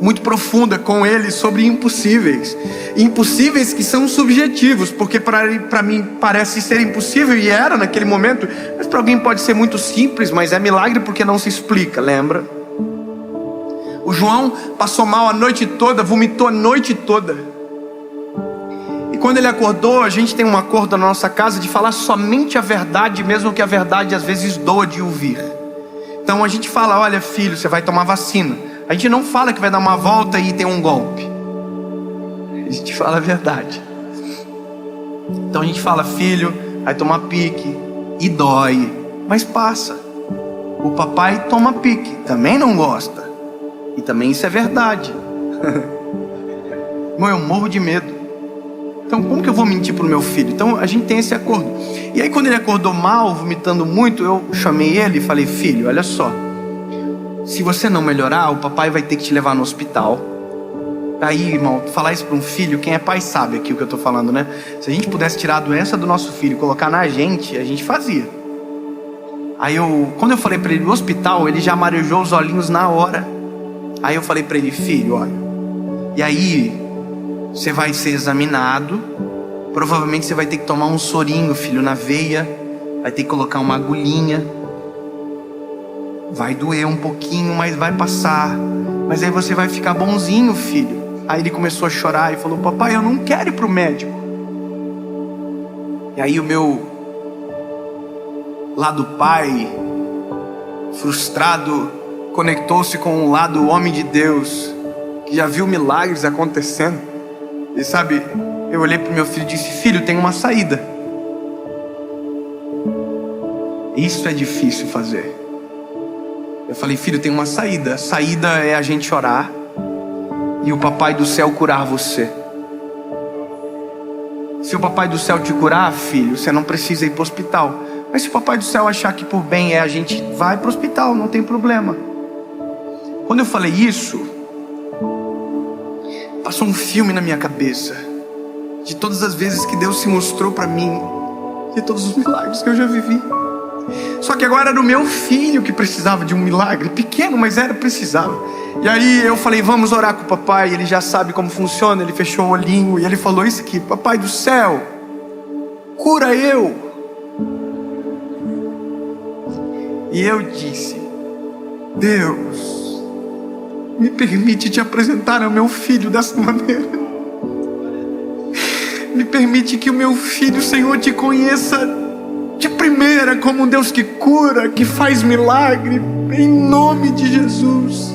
muito profunda com ele, sobre impossíveis. Impossíveis que são subjetivos, porque para mim parece ser impossível, e era naquele momento, mas para alguém pode ser muito simples, mas é milagre porque não se explica, lembra? O João passou mal a noite toda, vomitou a noite toda. E quando ele acordou, a gente tem um acordo na nossa casa de falar somente a verdade, mesmo que a verdade às vezes doa de ouvir. Então a gente fala: olha filho, você vai tomar vacina. A gente não fala que vai dar uma volta e tem um golpe. A gente fala a verdade. Então a gente fala: filho, vai tomar pique, e dói, mas passa. O papai toma pique, também não gosta, e também isso é verdade. Irmão, eu morro de medo. Então como que eu vou mentir para o meu filho? Então a gente tem esse acordo. E aí quando ele acordou mal, vomitando muito, eu chamei ele e falei: filho, olha só, se você não melhorar, o papai vai ter que te levar no hospital. Aí, irmão, falar isso para um filho, quem é pai sabe aqui o que eu estou falando, né? Se a gente pudesse tirar a doença do nosso filho e colocar na gente, a gente fazia. Aí quando eu falei para ele no hospital, ele já marejou os olhinhos na hora. Aí eu falei para ele: filho, olha, e aí você vai ser examinado, provavelmente você vai ter que tomar um sorinho, filho, na veia, vai ter que colocar uma agulhinha, vai doer um pouquinho, mas vai passar, mas aí você vai ficar bonzinho, filho. Aí ele começou a chorar e falou: papai, eu não quero ir para o médico. E aí o meu lado pai, frustrado, conectou-se com o lado homem de Deus, que já viu milagres acontecendo. E sabe, eu olhei para o meu filho e disse: filho, tem uma saída. Isso é difícil fazer. Eu falei: filho, tem uma saída. A saída é a gente orar e o papai do céu curar você. Se o papai do céu te curar, filho, você não precisa ir para o hospital. Mas se o papai do céu achar que por bem a gente vai para o hospital, não tem problema. Quando eu falei isso, passou um filme na minha cabeça, de todas as vezes que Deus se mostrou para mim, de todos os milagres que eu já vivi. Só que agora era o meu filho que precisava de um milagre, pequeno, mas precisava. E aí eu falei: vamos orar com o papai, ele já sabe como funciona. Ele fechou o olhinho e ele falou isso aqui: papai do céu, cura eu. E eu disse: Deus, me permite te apresentar ao meu filho dessa maneira. Me permite que o meu filho, Senhor, te conheça de primeira como um Deus que cura, que faz milagre, em nome de Jesus.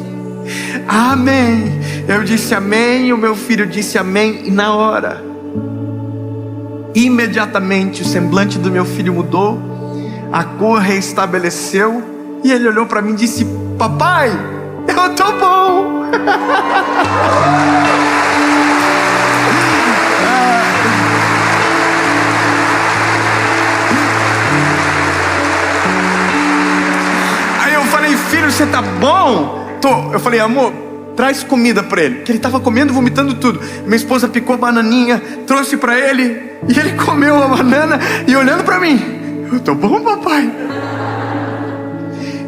Amém. Eu disse amém, o meu filho disse amém, e na hora, imediatamente o semblante do meu filho mudou, a cor reestabeleceu, e ele olhou para mim e disse: papai, eu tô bom. Aí eu falei: filho, você tá bom? Tô. Eu falei: amor, traz comida para ele, que ele estava comendo, vomitando tudo. Minha esposa picou a bananinha, trouxe para ele, e ele comeu a banana e olhando para mim: eu tô bom, papai.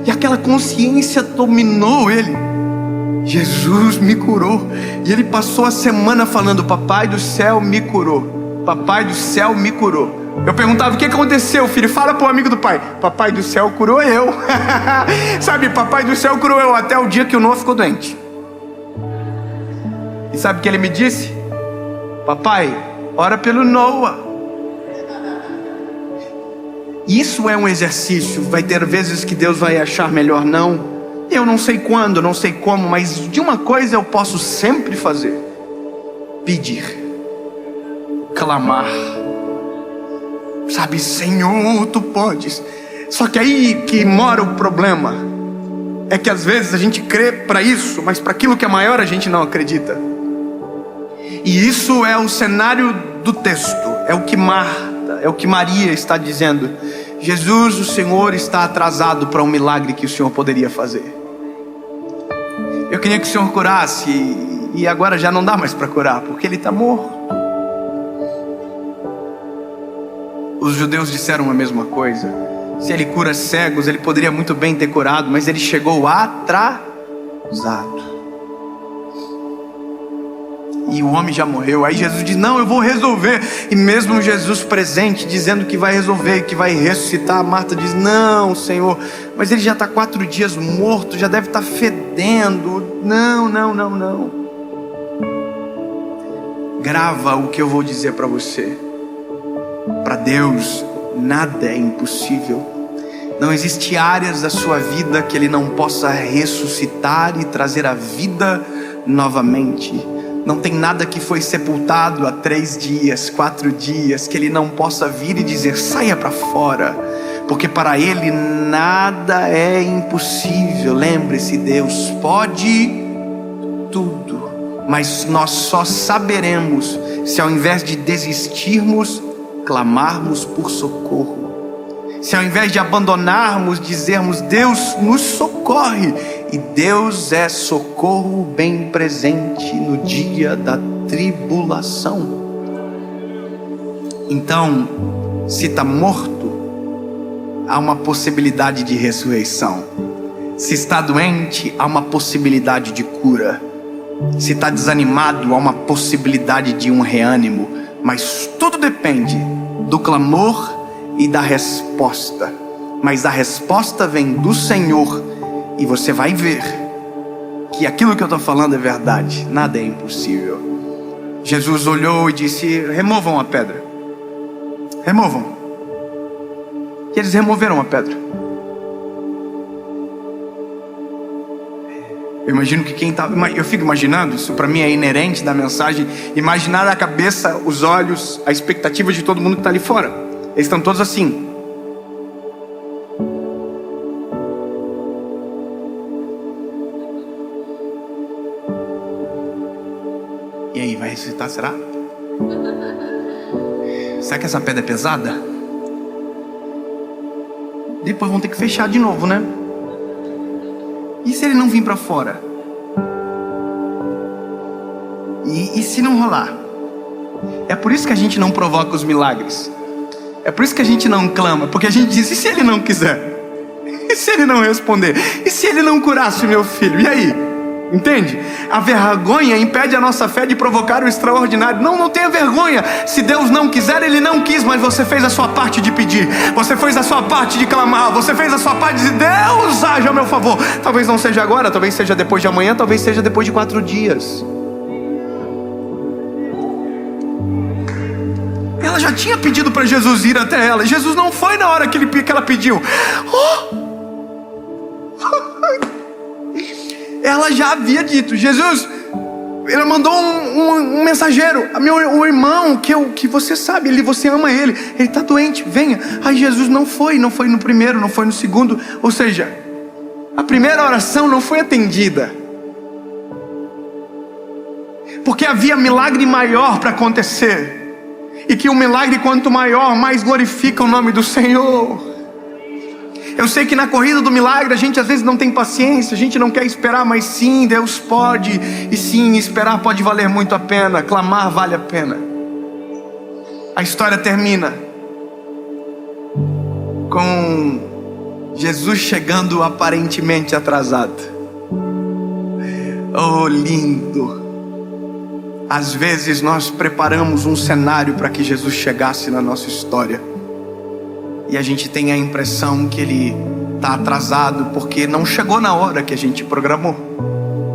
E aquela consciência dominou ele. Jesus me curou. E ele passou a semana falando: papai do céu me curou, papai do céu me curou. Eu perguntava: o que aconteceu, filho? Fala pro amigo do pai. Papai do céu curou eu. Sabe, papai do céu curou eu, até o dia que o Noah ficou doente. E sabe o que ele me disse? Papai, ora pelo Noah. Isso é um exercício. Vai ter vezes que Deus vai achar melhor não. Eu não sei quando, não sei como, mas de uma coisa eu posso sempre fazer: pedir, clamar. Sabe, Senhor, tu podes. Só que aí que mora o problema. É que às vezes a gente crê para isso, mas para aquilo que é maior a gente não acredita. E isso é o cenário do texto. É o que Marta, é o que Maria está dizendo. Jesus, o Senhor está atrasado para um milagre que o Senhor poderia fazer. Eu queria que o Senhor curasse, e agora já não dá mais para curar, porque ele está morto. Os judeus disseram a mesma coisa. Se ele cura cegos, ele poderia muito bem ter curado, mas ele chegou atrasado. E o homem já morreu. Aí Jesus diz: não, eu vou resolver. E mesmo Jesus presente, dizendo que vai resolver, que vai ressuscitar, Marta diz: não, Senhor, mas ele já está 4 dias morto, já deve estar fedendo. Não. Grava o que eu vou dizer para você. Para Deus nada é impossível. Não existe áreas da sua vida que Ele não possa ressuscitar e trazer a vida novamente. Não tem nada que foi sepultado há 3 dias, 4 dias, que Ele não possa vir e dizer: saia para fora, porque para Ele nada é impossível. Lembre-se, Deus pode tudo, mas nós só saberemos se ao invés de desistirmos, clamarmos por socorro. Se ao invés de abandonarmos, dizermos: Deus nos socorre. E Deus é socorro bem presente no dia da tribulação. Então, se está morto, há uma possibilidade de ressurreição. Se está doente, há uma possibilidade de cura. Se está desanimado, há uma possibilidade de um reânimo. Mas tudo depende do clamor e da resposta. Mas a resposta vem do Senhor. E você vai ver que aquilo que eu estou falando é verdade. Nada é impossível. Jesus olhou e disse: removam a pedra. Removam. E eles removeram a pedra. Eu imagino que quem estava... Eu fico imaginando, isso para mim é inerente da mensagem. Imaginar a cabeça, os olhos, a expectativa de todo mundo que está ali fora. Eles estão todos assim. E aí, vai ressuscitar, será? Será que essa pedra é pesada? Depois vão ter que fechar de novo, né? E se ele não vir para fora? E se não rolar? É por isso que a gente não provoca os milagres. É por isso que a gente não clama. Porque a gente diz: e se ele não quiser? E se ele não responder? E se ele não curasse o meu filho? E aí? Entende? A vergonha impede a nossa fé de provocar o extraordinário. Não tenha vergonha. Se Deus não quiser, Ele não quis. Mas você fez a sua parte de pedir. Você fez a sua parte de clamar. Você fez a sua parte de dizer: Deus, haja a meu favor. Talvez não seja agora, talvez seja depois de amanhã, talvez seja depois de 4 dias. Ela já tinha pedido para Jesus ir até ela. Jesus não foi na hora que ela pediu. Ela já havia dito: Jesus, ela mandou um mensageiro, o irmão que você sabe, você ama ele está doente, venha. Aí Jesus não foi no primeiro, não foi no segundo. Ou seja, a primeira oração não foi atendida, porque havia milagre maior para acontecer. E que o milagre quanto maior, mais glorifica o nome do Senhor. Eu sei que na corrida do milagre a gente às vezes não tem paciência, a gente não quer esperar, mas sim, Deus pode. E sim, esperar pode valer muito a pena, clamar vale a pena. A história termina com Jesus chegando aparentemente atrasado. Oh, lindo! Às vezes nós preparamos um cenário para que Jesus chegasse na nossa história. E a gente tem a impressão que Ele está atrasado porque não chegou na hora que a gente programou.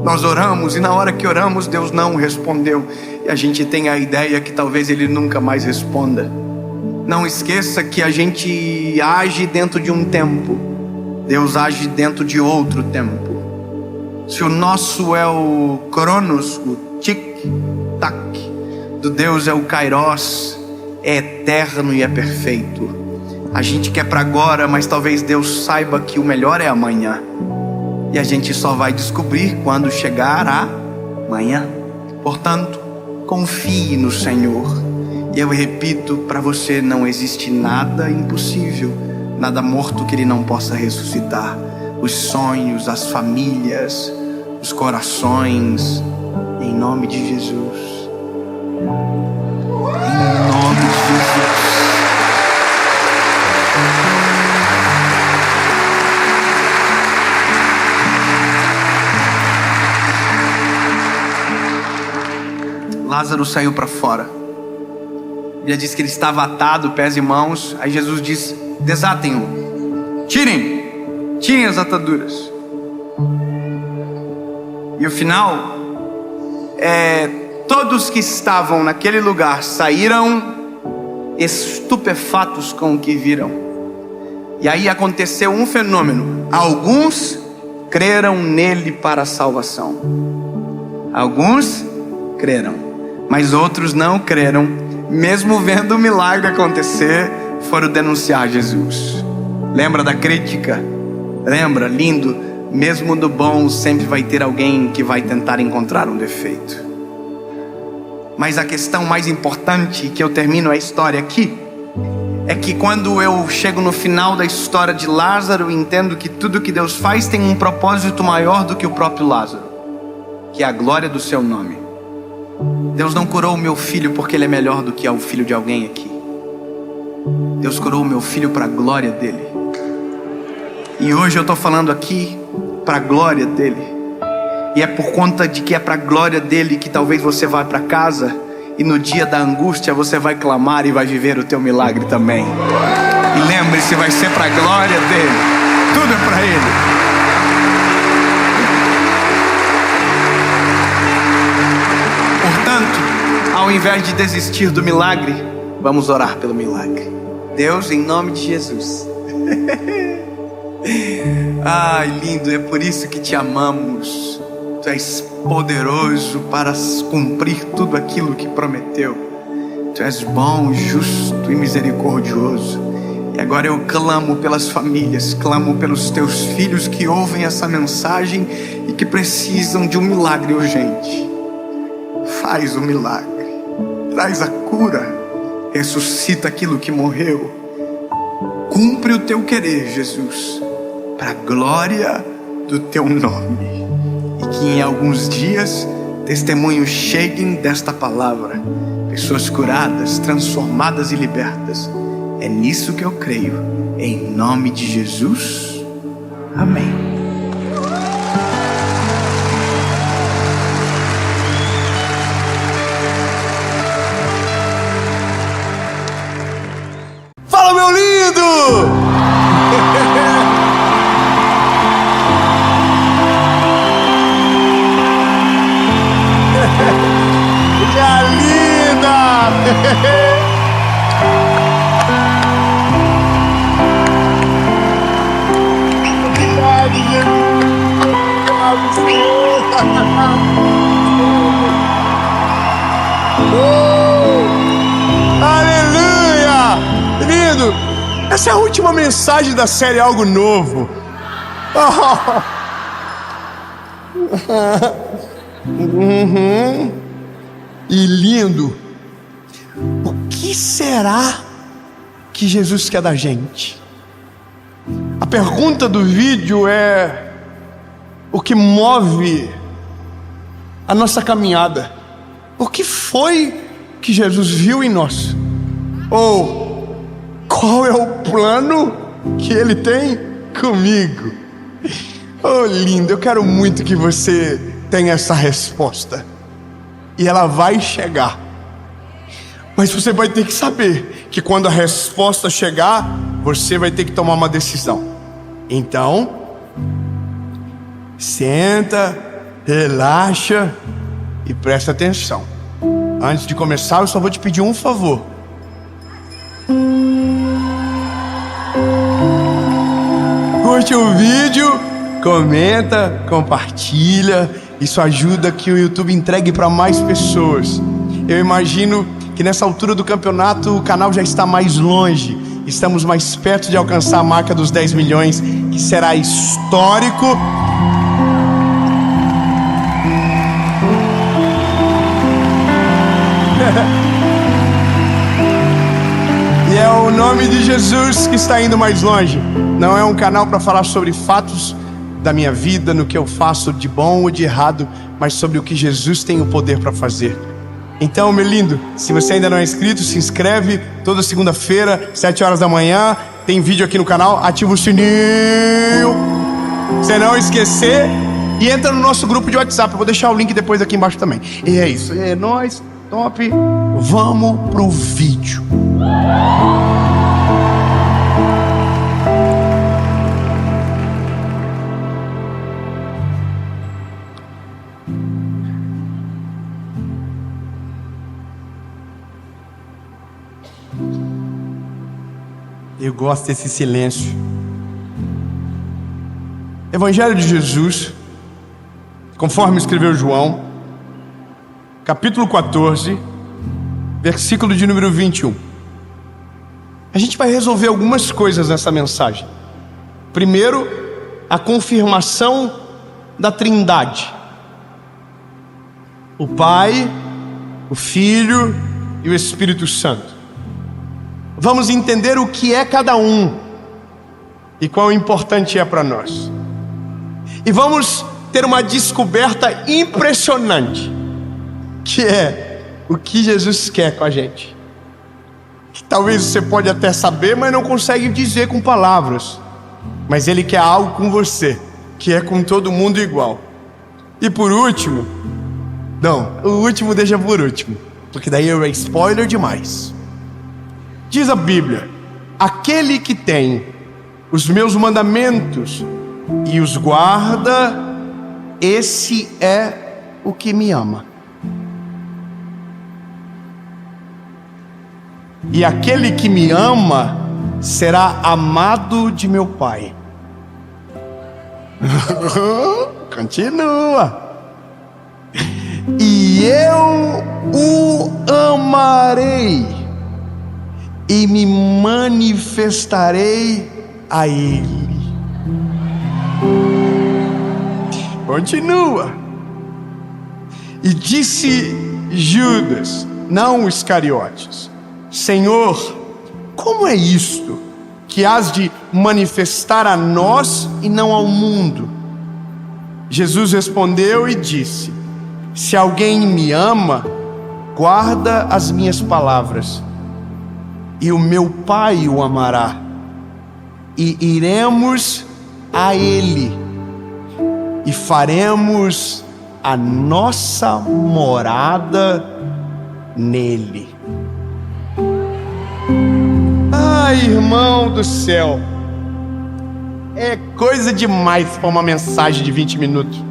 Nós oramos e na hora que oramos Deus não respondeu, e a gente tem a ideia que talvez Ele nunca mais responda. Não esqueça que a gente age dentro de um tempo, Deus age dentro de outro tempo. Se o nosso é o Cronos, o tic-tac, do Deus é o Kairos, é eterno e é perfeito. A gente quer para agora, mas talvez Deus saiba que o melhor é amanhã, e a gente só vai descobrir quando chegar amanhã. Portanto, confie no Senhor. E eu repito para você, não existe nada impossível, nada morto que Ele não possa ressuscitar. Os sonhos, as famílias, os corações, em nome de Jesus. Em nome de Jesus. Lázaro saiu para fora. A Bíblia diz que ele estava atado, pés e mãos. Aí Jesus diz: desatem-o, tirem as ataduras. E o final todos que estavam naquele lugar saíram estupefatos com o que viram. E aí aconteceu um fenômeno: alguns creram nele para a salvação. Alguns creram, mas outros não creram. Mesmo vendo o milagre acontecer, foram denunciar Jesus. Lembra da crítica? Lembra? Lindo. Mesmo do bom sempre vai ter alguém que vai tentar encontrar um defeito. Mas a questão mais importante, que eu termino a história aqui, é que quando eu chego no final da história de Lázaro, entendo que tudo que Deus faz tem um propósito maior do que o próprio Lázaro, que é a glória do seu nome. Deus não curou o meu filho porque ele é melhor do que o filho de alguém aqui. Deus curou o meu filho para a glória dele. E hoje eu estou falando aqui para a glória dele. E é por conta de que é para a glória dele que talvez você vá para casa e no dia da angústia você vai clamar e vai viver o teu milagre também. E lembre-se, vai ser para a glória dele. Tudo é para ele. Portanto, ao invés de desistir do milagre, vamos orar pelo milagre. Deus, em nome de Jesus. Ai, lindo, é por isso que te amamos. Tu és poderoso para cumprir tudo aquilo que prometeu. Tu és bom, justo e misericordioso. E agora eu clamo pelas famílias, clamo pelos teus filhos que ouvem essa mensagem e que precisam de um milagre urgente. Faz o milagre, traz a cura, ressuscita aquilo que morreu. Cumpre o teu querer, Jesus, para a glória do teu nome. E que em alguns dias testemunhos cheguem desta palavra, pessoas curadas, transformadas e libertas. É nisso que eu creio, em nome de Jesus, amém. Fala, meu lindo! Minha linda! Obrigado, Jesus! Aleluia! Lindo! Essa é a última mensagem da série Algo Novo. E lindo, o que será que Jesus quer da gente? A pergunta do vídeo é: o que move a nossa caminhada? O que foi que Jesus viu em nós? Ou qual é o plano que Ele tem comigo? Oh, lindo, eu quero muito que você tenha essa resposta. E ela vai chegar. Mas você vai ter que saber que quando a resposta chegar, você vai ter que tomar uma decisão. Então, senta, Relaxa e presta atenção. Antes de começar, eu só vou te pedir um favor. Curte o vídeo, comenta, compartilha. Isso ajuda que o YouTube entregue para mais pessoas. Eu imagino que nessa altura do campeonato o canal já está mais longe. Estamos mais perto de alcançar a marca dos 10 milhões, que será histórico. E é o nome de Jesus que está indo mais longe. Não é um canal para falar sobre fatos da minha vida, no que eu faço de bom ou de errado, mas sobre o que Jesus tem o poder para fazer. Então, meu lindo, se você ainda não é inscrito, se inscreve. Toda segunda-feira, 7 horas da manhã, tem vídeo aqui no canal. Ativa o sininho, você não esquecer. E entra no nosso grupo de WhatsApp. Eu vou deixar o link depois aqui embaixo também. E é isso, é nóis, top. Vamos pro vídeo. Eu gosto desse silêncio. Evangelho de Jesus, conforme escreveu João, capítulo 14, versículo de número 21. A gente vai resolver algumas coisas nessa mensagem. Primeiro, a confirmação da Trindade: o Pai, o Filho e o Espírito Santo. Vamos entender o que é cada um e quão importante é para nós. E vamos ter uma descoberta impressionante, que é o que Jesus quer com a gente. Que talvez você pode até saber, mas não consegue dizer com palavras. Mas Ele quer algo com você, que é com todo mundo igual. E por último, não, o último deixa por último, porque daí é spoiler demais. Diz a Bíblia: aquele que tem os meus mandamentos e os guarda, esse é o que me ama. E aquele que me ama será amado de meu Pai. Continua. E eu o amarei e me manifestarei a Ele. Continua. E disse Judas, não Iscariotes: Senhor, como é isto que hás de manifestar a nós e não ao mundo? Jesus respondeu e disse: se alguém me ama, guarda as minhas palavras, e o meu Pai o amará, e iremos a Ele, e faremos a nossa morada nele. Ai, irmão do céu, é coisa demais para uma mensagem de 20 minutos.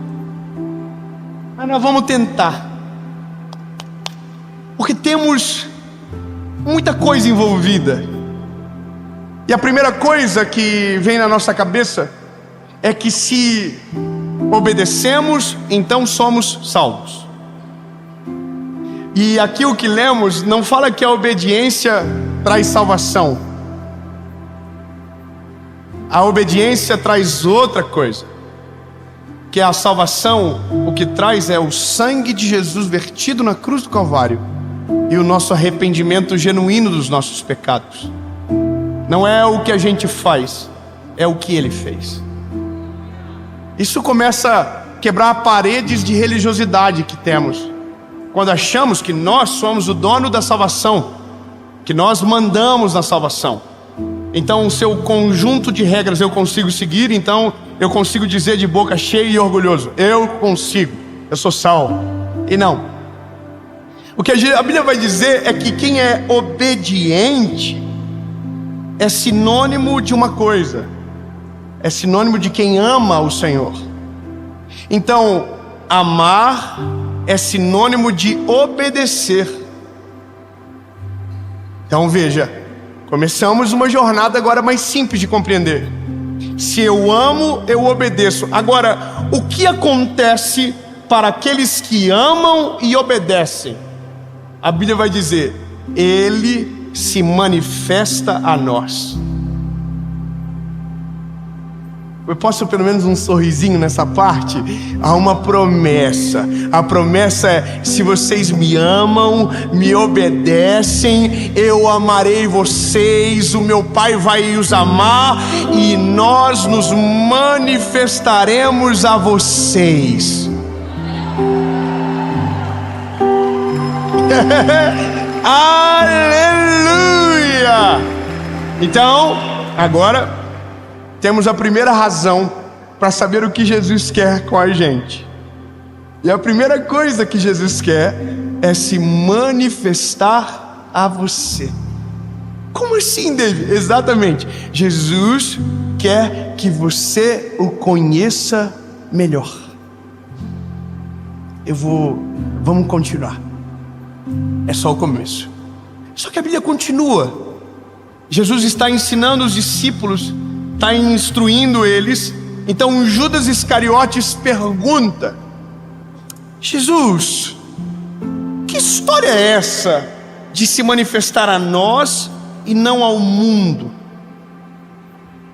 Mas nós vamos tentar, porque temos muita coisa envolvida. E a primeira coisa que vem na nossa cabeça é que se obedecemos, então somos salvos. E aqui o que lemos não fala que a obediência traz salvação. A obediência traz outra coisa, que é a salvação. O que traz é o sangue de Jesus vertido na cruz do Calvário e o nosso arrependimento genuíno dos nossos pecados. Não é o que a gente faz, é o que Ele fez. Isso começa a quebrar paredes de religiosidade que temos, quando achamos que nós somos o dono da salvação, que nós mandamos na salvação. Então o seu conjunto de regras eu consigo seguir, então eu consigo dizer de boca cheia e orgulhoso: eu consigo, eu sou salvo. E não. O que a Bíblia vai dizer é que quem é obediente é sinônimo de uma coisa: é sinônimo de quem ama o Senhor. Então, amar é sinônimo de obedecer. Então veja, começamos uma jornada agora mais simples de compreender. Se eu amo, eu obedeço. Agora, o que acontece para aqueles que amam e obedecem? A Bíblia vai dizer: Ele se manifesta a nós. Eu posso pelo menos um sorrisinho nessa parte? Há uma promessa. A promessa é: se vocês me amam, me obedecem, eu amarei vocês, o meu Pai vai os amar e nós nos manifestaremos a vocês. Aleluia! Então, agora temos a primeira razão para saber o que Jesus quer com a gente. E a primeira coisa que Jesus quer é se manifestar a você. Como assim, David? Exatamente. Jesus quer que você o conheça melhor. Vamos continuar. É só o começo. Só que a Bíblia continua. Jesus está ensinando os discípulos, está instruindo eles. Então Judas Iscariotes pergunta: Jesus, que história é essa de se manifestar a nós e não ao mundo?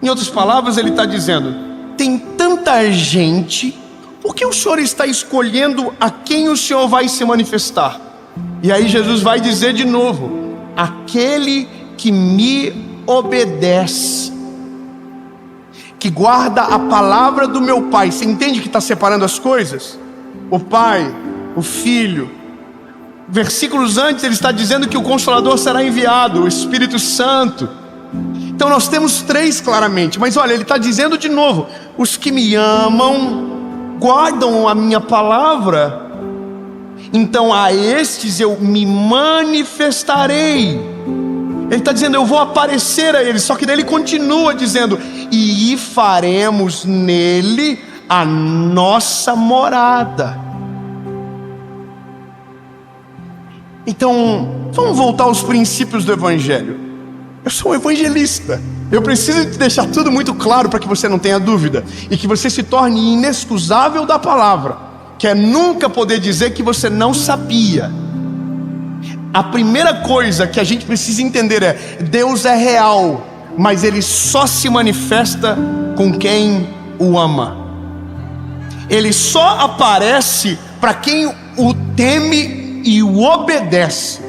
Em outras palavras, ele está dizendo: tem tanta gente, por que o Senhor está escolhendo a quem o Senhor vai se manifestar? E aí Jesus vai dizer de novo: aquele que me obedece, que guarda a palavra do meu Pai. Você entende que está separando as coisas? O Pai, o Filho. Versículos antes ele está dizendo que o Consolador será enviado, o Espírito Santo. Então nós temos três claramente. Mas olha, ele está dizendo de novo: os que me amam, guardam a minha palavra, então a estes eu me manifestarei. Ele está dizendo: eu vou aparecer a eles. Só que daí ele continua dizendo: e faremos nele a nossa morada. Então, vamos voltar aos princípios do Evangelho. Eu sou um evangelista. Eu preciso te deixar tudo muito claro para que você não tenha dúvida e que você se torne inexcusável da palavra, que é nunca poder dizer que você não sabia. A primeira coisa que a gente precisa entender é: Deus é real, mas Ele só se manifesta com quem o ama. Ele só aparece para quem o teme e o obedece.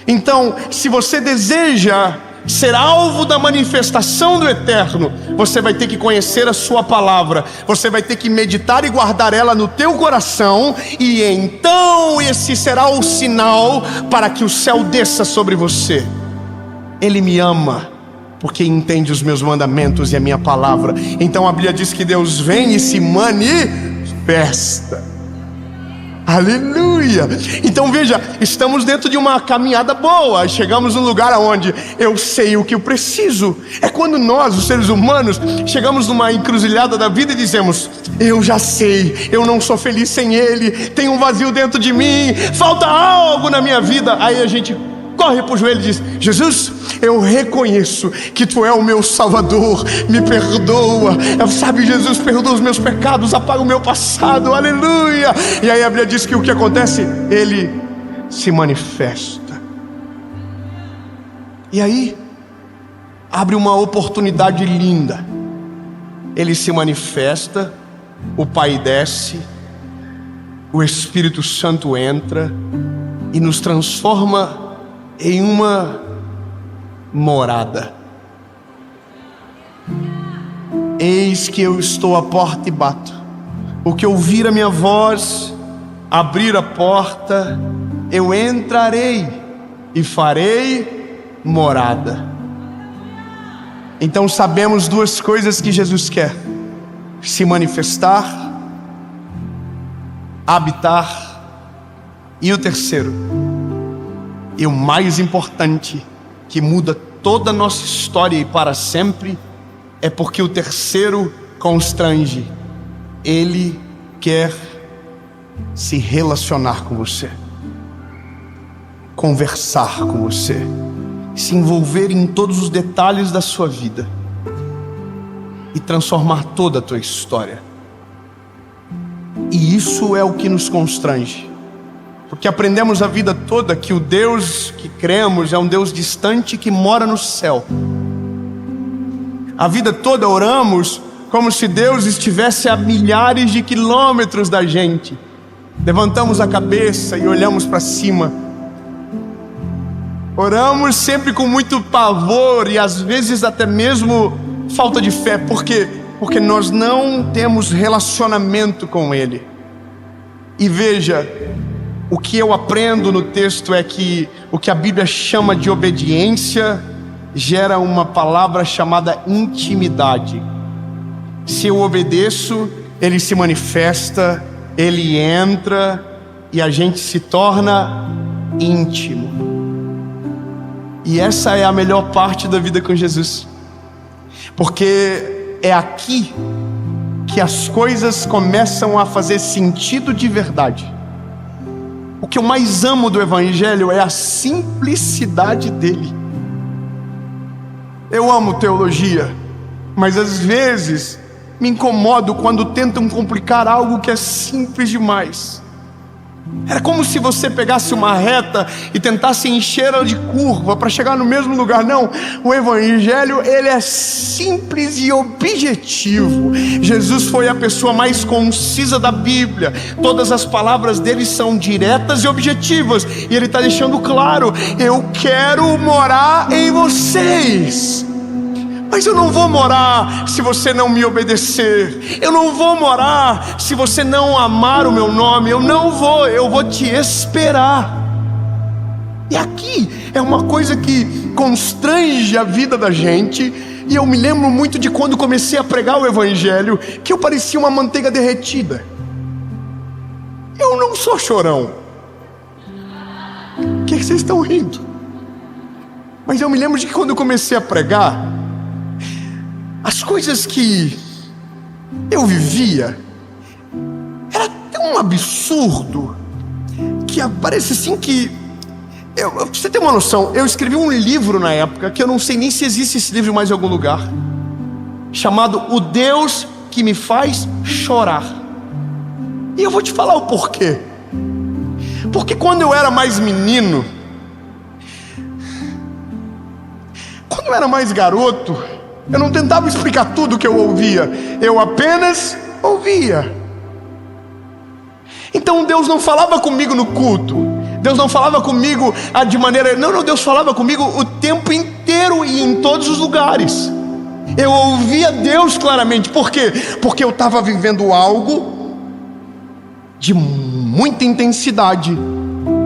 Então, se você deseja ser alvo da manifestação do Eterno, você vai ter que conhecer a sua palavra, você vai ter que meditar e guardar ela no teu coração, e então esse será o sinal para que o céu desça sobre você. Ele me ama porque entende os meus mandamentos e a minha palavra. Então a Bíblia diz que Deus vem e se manifesta. Aleluia! Então veja, estamos dentro de uma caminhada boa. Chegamos num lugar onde eu sei o que eu preciso. É quando nós, os seres humanos, chegamos numa encruzilhada da vida e dizemos: eu já sei, eu não sou feliz sem Ele, tem um vazio dentro de mim, falta algo na minha vida. Aí a gente corre para o joelho e diz: Jesus, eu reconheço que Tu é o meu Salvador, me perdoa. Sabe, Jesus, perdoa os meus pecados, apaga o meu passado, aleluia. E aí a Bíblia diz que o que acontece? Ele se manifesta. E aí abre uma oportunidade linda. Ele se manifesta, o Pai desce, o Espírito Santo entra e nos transforma em uma morada. Eis que eu estou à porta e bato. O que ouvir a minha voz, abrir a porta, eu entrarei e farei morada. Então sabemos duas coisas que Jesus quer: se manifestar, habitar, e o terceiro, e o mais importante, que muda toda a nossa história e para sempre, é porque o terceiro constrange. Ele quer se relacionar com você, conversar com você, se envolver em todos os detalhes da sua vida e transformar toda a tua história. E isso é o que nos constrange, porque aprendemos a vida toda que o Deus que cremos é um Deus distante que mora no céu. A vida toda oramos como se Deus estivesse a milhares de quilômetros da gente. Levantamos a cabeça e olhamos para cima. Oramos sempre com muito pavor e às vezes até mesmo falta de fé. Por quê? Porque nós não temos relacionamento com Ele. E veja, o que eu aprendo no texto é que o que a Bíblia chama de obediência gera uma palavra chamada intimidade. Se eu obedeço, Ele se manifesta, Ele entra e a gente se torna íntimo. E essa é a melhor parte da vida com Jesus, porque é aqui que as coisas começam a fazer sentido de verdade. O que eu mais amo do Evangelho é a simplicidade dele. Eu amo teologia, mas às vezes me incomodo quando tentam complicar algo que é simples demais. Era como se você pegasse uma reta e tentasse encher-la de curva para chegar no mesmo lugar. Não, o Evangelho, ele é simples e objetivo. Jesus foi a pessoa mais concisa da Bíblia. Todas as palavras dele são diretas e objetivas. E ele está deixando claro: eu quero morar em vocês. Mas eu não vou morar se você não me obedecer. Eu não vou morar se você não amar o meu nome. Eu vou te esperar. E aqui é uma coisa que constrange a vida da gente. E eu me lembro muito de quando comecei a pregar o Evangelho, que eu parecia uma manteiga derretida. Eu não sou chorão. O que vocês estão rindo? Mas eu me lembro de que quando eu comecei a pregar, as coisas que eu vivia era tão absurdo que parece assim que pra você ter uma noção, eu escrevi um livro na época que eu não sei nem se existe esse livro mais em algum lugar, chamado O Deus que Me Faz Chorar. E eu vou te falar o porquê. Porque quando eu era mais menino, quando eu era mais garoto, eu não tentava explicar tudo que eu ouvia, eu apenas ouvia. Então Deus não falava comigo no culto, Deus não falava comigo de maneira... Não, Deus falava comigo o tempo inteiro e em todos os lugares. Eu ouvia Deus claramente. Por quê? Porque eu estava vivendo algo de muita intensidade,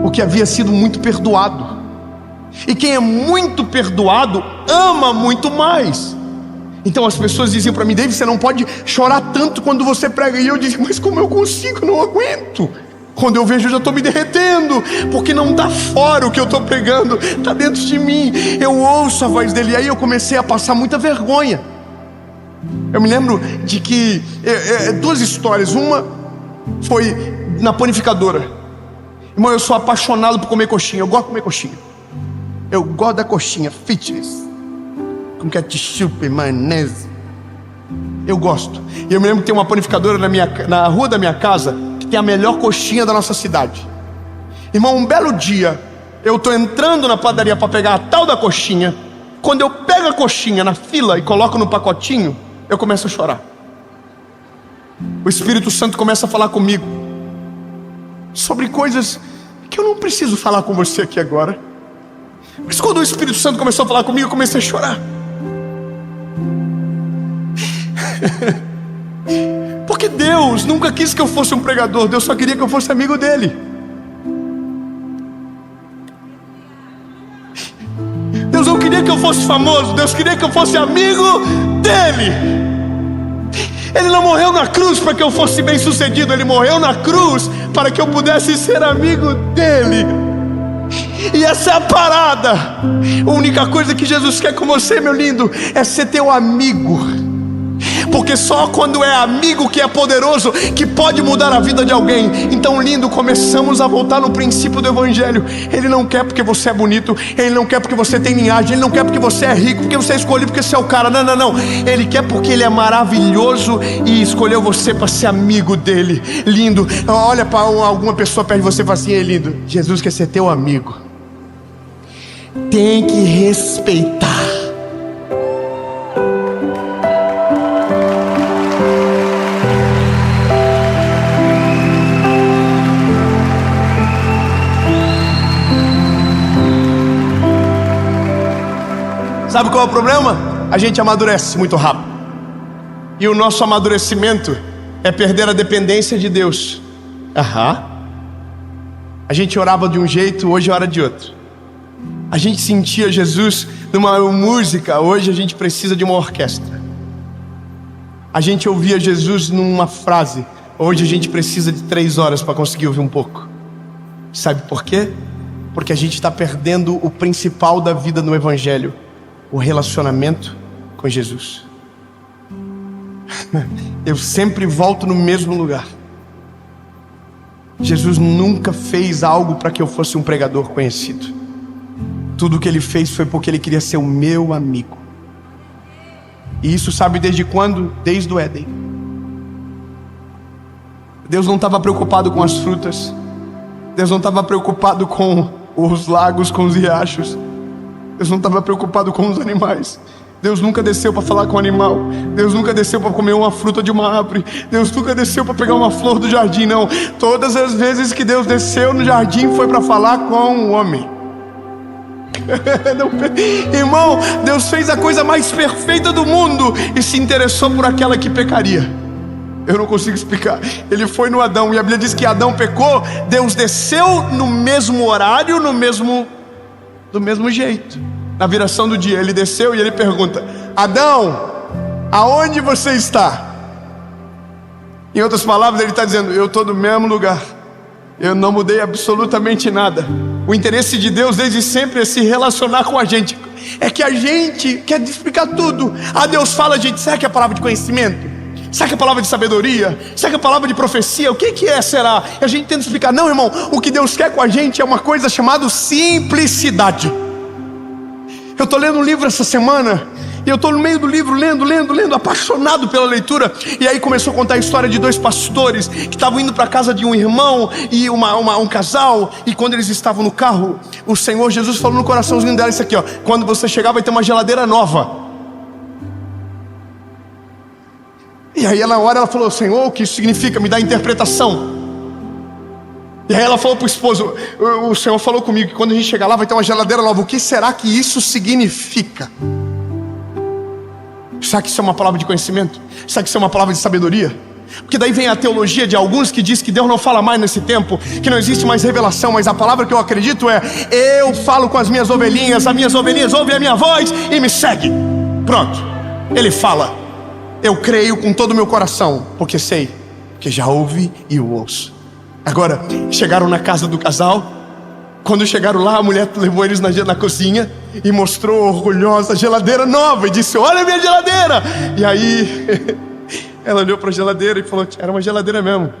o que havia sido muito perdoado. E quem é muito perdoado ama muito mais. Então as pessoas diziam para mim: David, você não pode chorar tanto quando você prega. E eu dizia: mas como eu consigo? Eu não aguento. Quando eu vejo, eu já estou me derretendo, porque não está fora o que eu estou pregando, está dentro de mim. Eu ouço a voz dele. E aí eu comecei a passar muita vergonha. Eu me lembro de que duas histórias. Uma foi na panificadora. Irmão, eu sou apaixonado por comer coxinha. Eu gosto de comer coxinha. Eu gosto da coxinha fitness, com ketchup, maionese. Eu gosto. E eu me lembro que tem uma panificadora na rua da minha casa que tem a melhor coxinha da nossa cidade. Irmão, um belo dia eu estou entrando na padaria para pegar a tal da coxinha. Quando eu pego a coxinha na fila e coloco no pacotinho, eu começo a chorar. O Espírito Santo começa a falar comigo sobre coisas que eu não preciso falar com você aqui agora. Mas quando o Espírito Santo começou a falar comigo, eu comecei a chorar. Porque Deus nunca quis que eu fosse um pregador. Deus só queria que eu fosse amigo dele. Deus não queria que eu fosse famoso. Deus queria que eu fosse amigo dele. Ele não morreu na cruz para que eu fosse bem sucedido. Ele morreu na cruz para que eu pudesse ser amigo dele. E essa é a parada. A única coisa que Jesus quer com você, meu lindo, é ser teu amigo. porque só quando é amigo que é poderoso, que pode mudar a vida de alguém. Então, lindo, começamos a voltar no princípio do Evangelho. Ele não quer porque você é bonito, Ele não quer porque você tem linhagem, Ele não quer porque você é rico, porque você é escolhido, porque você é o cara. Não, não, não. Ele quer porque Ele é maravilhoso e escolheu você para ser amigo dele. Lindo, olha para alguma pessoa perto de você e fala assim: ei, lindo, Jesus quer ser teu amigo. Tem que respeitar. Sabe qual é o problema? A gente amadurece muito rápido. E o nosso amadurecimento é perder a dependência de Deus. A gente orava de um jeito, hoje ora de outro. A gente sentia Jesus numa música, hoje a gente precisa de uma orquestra. A gente ouvia Jesus numa frase, hoje a gente precisa de 3 horas para conseguir ouvir um pouco. Sabe por quê? Porque a gente está perdendo o principal da vida no Evangelho: o relacionamento com Jesus. Eu sempre volto no mesmo lugar. Jesus nunca fez algo para que eu fosse um pregador conhecido. Tudo o que Ele fez foi porque Ele queria ser o meu amigo. E isso sabe desde quando? Desde o Éden. Deus não estava preocupado com as frutas. Deus não estava preocupado com os lagos, com os riachos. Deus não estava preocupado com os animais. Deus nunca desceu para falar com o animal. Deus nunca desceu para comer uma fruta de uma árvore. Deus nunca desceu para pegar uma flor do jardim, não. Todas as vezes que Deus desceu no jardim foi para falar com o homem. Irmão, Deus fez a coisa mais perfeita do mundo e se interessou por aquela que pecaria. Eu não consigo explicar. Ele foi no Adão e a Bíblia diz que Adão pecou. Deus desceu no mesmo horário, do mesmo jeito. Na viração do dia, Ele desceu e Ele pergunta: Adão, aonde você está? Em outras palavras, Ele está dizendo: eu estou no mesmo lugar. Eu não mudei absolutamente nada. O interesse de Deus desde sempre é se relacionar com a gente. É que a gente quer explicar tudo. Deus fala, a gente, será que é a palavra de conhecimento? Será que é a palavra de sabedoria? Será que é a palavra de profecia? O que é, será? E a gente tenta explicar. Não, irmão, o que Deus quer com a gente é uma coisa chamada simplicidade. Eu estou lendo um livro essa semana, e eu estou no meio do livro, lendo, apaixonado pela leitura. E aí começou a contar a história de 2 pastores que estavam indo para a casa de um irmão e um casal. E quando eles estavam no carro, o Senhor Jesus falou no coraçãozinho dela isso aqui, ó: quando você chegar vai ter uma geladeira nova. E aí na hora ela falou: Senhor, o que isso significa? Me dá a interpretação. E aí ela falou para o esposo: o Senhor falou comigo que quando a gente chegar lá vai ter uma geladeira nova. O que será que isso significa? Será que isso é uma palavra de conhecimento? Será que isso é uma palavra de sabedoria? Porque daí vem a teologia de alguns que diz que Deus não fala mais nesse tempo, que não existe mais revelação. Mas a palavra que eu acredito é: eu falo com as minhas ovelhinhas ouvem a minha voz e me seguem. Pronto, Ele fala. Eu creio com todo o meu coração, porque sei, que já ouvi e o ouço. Agora, chegaram na casa do casal. Quando chegaram lá, a mulher levou eles na cozinha e mostrou orgulhosa a geladeira nova e disse: olha a minha geladeira. E aí ela olhou para a geladeira e falou que era uma geladeira mesmo.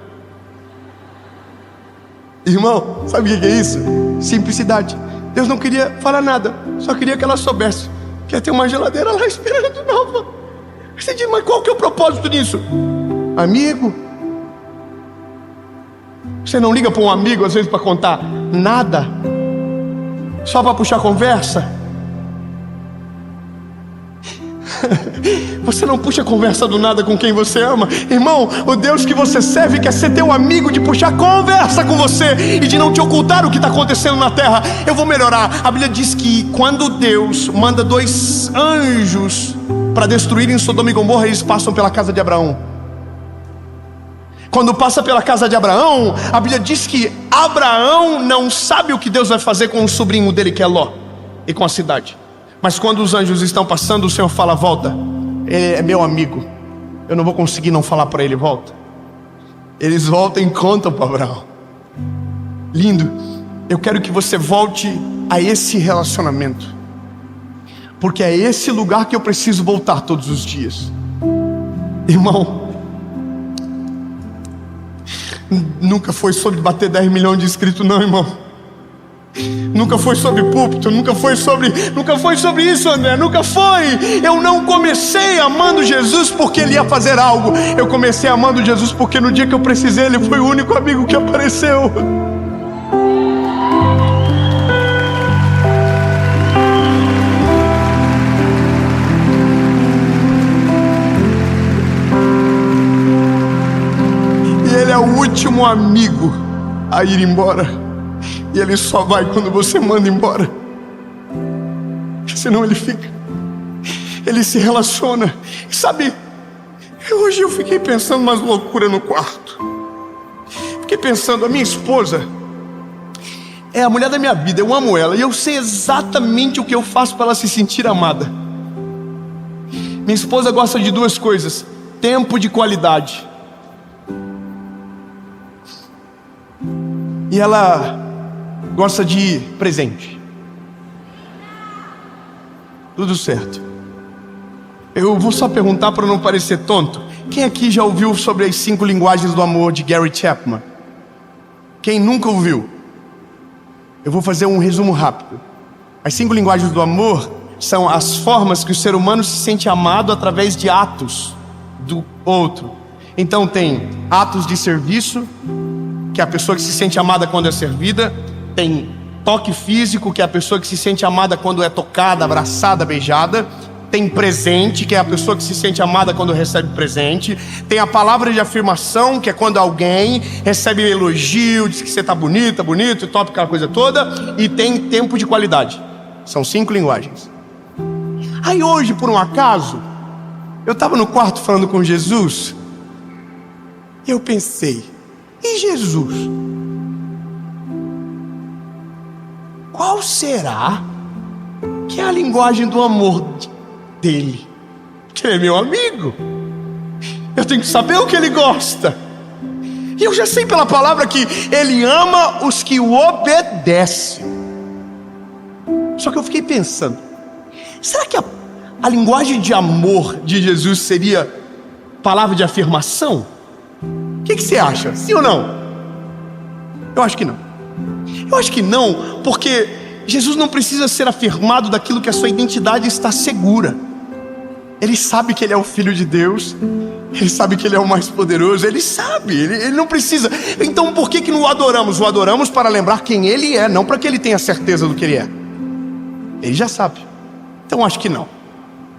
Irmão, sabe o que é isso? Simplicidade. Deus não queria falar nada, só queria que ela soubesse que ia ter uma geladeira lá esperando nova. Você diz: mas qual que é o propósito disso? Amigo. Você não liga para um amigo às vezes para contar nada, só para puxar conversa? Você não puxa conversa do nada com quem você ama. Irmão, o Deus que você serve quer ser teu amigo, de puxar conversa com você e de não te ocultar o que está acontecendo na terra. Eu vou melhorar. A Bíblia diz que quando Deus manda 2 anjos para destruírem Sodoma e Gomorra, eles passam pela casa de Abraão. Quando passa pela casa de Abraão, a Bíblia diz que Abraão não sabe o que Deus vai fazer com o sobrinho dele, que é Ló, e com a cidade. Mas quando os anjos estão passando, o Senhor fala: volta, ele é meu amigo, eu não vou conseguir não falar para ele, volta. Eles voltam e contam para Abraão. Lindo. Eu quero que você volte a esse relacionamento, porque é esse lugar que eu preciso voltar todos os dias. Irmão, nunca foi sobre bater 10 milhões de inscritos, não, irmão. Nunca foi sobre púlpito, nunca foi sobre isso, André, nunca foi. Eu não comecei amando Jesus porque Ele ia fazer algo. Eu comecei amando Jesus porque no dia que eu precisei, Ele foi o único amigo que apareceu. E Ele é o último amigo a ir embora. E Ele só vai quando você manda embora. Senão Ele fica. Ele se relaciona. Sabe, hoje eu fiquei pensando umas loucuras no quarto. Fiquei pensando, a minha esposa é a mulher da minha vida, eu amo ela. E eu sei exatamente o que eu faço para ela se sentir amada. Minha esposa gosta de duas coisas: tempo de qualidade. E ela gosta de presente. Tudo certo. Eu vou só perguntar para não parecer tonto. Quem aqui já ouviu sobre as 5 linguagens do amor de Gary Chapman? Quem nunca ouviu? Eu vou fazer um resumo rápido. As 5 linguagens do amor são as formas que o ser humano se sente amado através de atos do outro. Então tem atos de serviço, que é a pessoa que se sente amada quando é servida. Tem toque físico, que é a pessoa que se sente amada quando é tocada, abraçada, beijada. Tem presente, que é a pessoa que se sente amada quando recebe presente. Tem a palavra de afirmação, que é quando alguém recebe elogio, diz que você está bonita, bonito, e top, aquela coisa toda. E tem tempo de qualidade. São 5 linguagens. Aí hoje, por um acaso, eu estava no quarto falando com Jesus. E eu pensei, e Jesus? Qual será que é a linguagem do amor dele? Que ele é meu amigo. Eu tenho que saber o que ele gosta. E eu já sei pela palavra que ele ama os que o obedecem. Só que eu fiquei pensando, será que a linguagem de amor de Jesus seria palavra de afirmação? O que você acha? Sim ou não? Eu acho que não. Eu acho que não, porque Jesus não precisa ser afirmado daquilo que a sua identidade está segura. Ele sabe que Ele é o Filho de Deus. Ele sabe que Ele é o mais poderoso. Ele sabe, ele não precisa. Então por que não o adoramos? O adoramos para lembrar quem Ele é, não para que Ele tenha certeza do que Ele é. Ele já sabe. Então acho que não.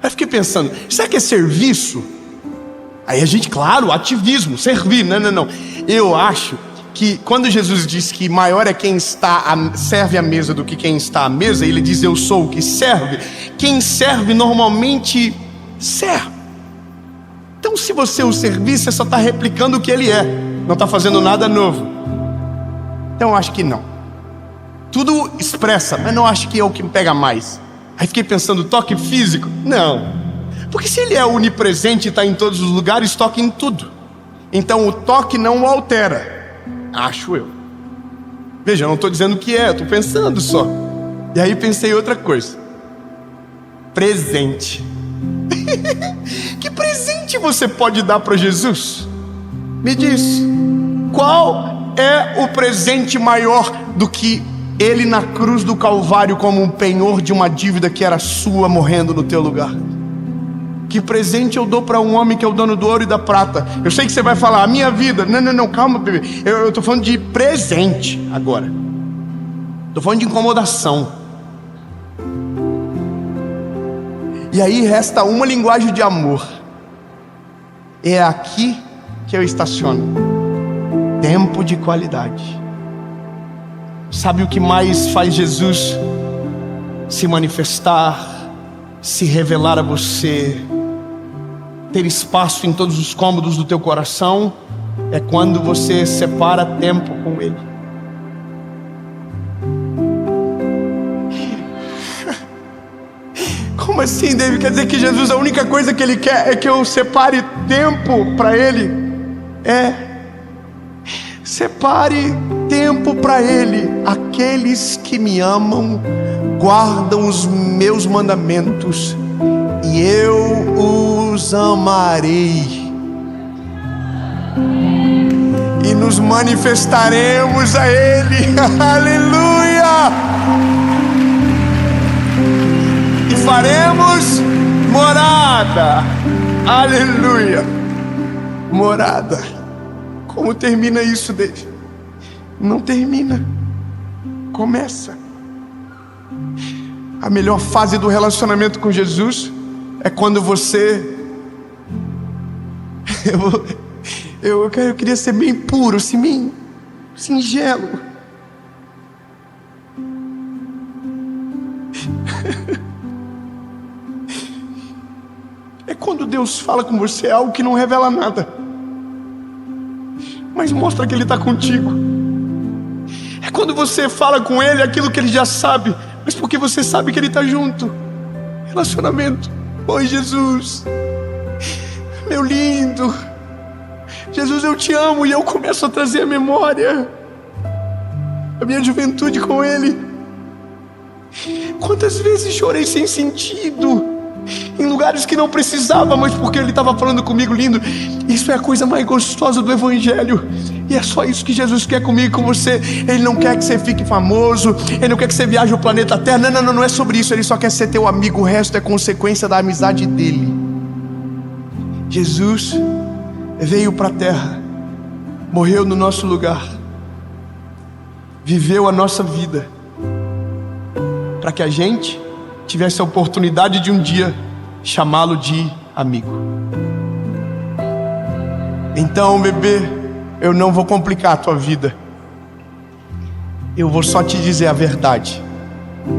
Aí fiquei pensando, será que é serviço? Aí a gente, claro, ativismo, servir. Não. Eu acho que quando Jesus diz que maior é quem serve à mesa do que quem está à mesa, Ele diz eu sou o que serve. Quem serve normalmente serve. Então se você o servir, você só está replicando o que Ele é, não está fazendo nada novo. Então eu acho que não. Tudo expressa, mas não acho que é o que me pega mais. Aí fiquei pensando, toque físico? Não, porque se Ele é onipresente e está em todos os lugares, toca em tudo. Então o toque não o altera. Acho eu. Veja, eu não estou dizendo que é, eu estou pensando só. E aí pensei em outra coisa. Presente. Que presente você pode dar para Jesus? Me diz, qual é o presente maior do que Ele na cruz do Calvário como um penhor de uma dívida que era sua, morrendo no teu lugar? Que presente eu dou para um homem que é o dono do ouro e da prata? Eu sei que você vai falar, a minha vida. Não, calma, bebê. Eu estou falando de presente agora. Estou falando de incomodação. E aí resta uma linguagem de amor. É aqui que eu estaciono. Tempo de qualidade. Sabe o que mais faz Jesus se manifestar, se revelar a você, ter espaço em todos os cômodos do teu coração? É quando você separa tempo com Ele. Como assim, David? Quer dizer que Jesus, a única coisa que Ele quer é que eu separe tempo para Ele? Separe tempo para Ele. Aqueles que me amam guardam os meus mandamentos, e eu os amarei e nos manifestaremos a Ele. Aleluia! E faremos morada. Aleluia! Morada. Como termina isso, David? Não termina. Começa. A melhor fase do relacionamento com Jesus é quando você... Eu queria ser bem puro, assim, bem singelo. É quando Deus fala com você algo que não revela nada, mas mostra que Ele está contigo. É quando você fala com Ele aquilo que Ele já sabe, mas porque você sabe que Ele está junto. Relacionamento. Oi, Jesus, meu lindo. Jesus, eu te amo. E eu começo a trazer a memória a minha juventude com Ele. Quantas vezes chorei sem sentido, em lugares que não precisava, mas porque Ele estava falando comigo. Lindo. Isso é a coisa mais gostosa do Evangelho. E é só isso que Jesus quer comigo e com você. Ele não quer que você fique famoso, Ele não quer que você viaje o planeta Terra. Não é sobre isso. Ele só quer ser teu amigo. O resto é consequência da amizade dEle. Jesus veio para a terra, morreu no nosso lugar, viveu a nossa vida, para que a gente tivesse a oportunidade de um dia chamá-lo de amigo. Então, bebê, eu não vou complicar a tua vida, eu vou só te dizer a verdade.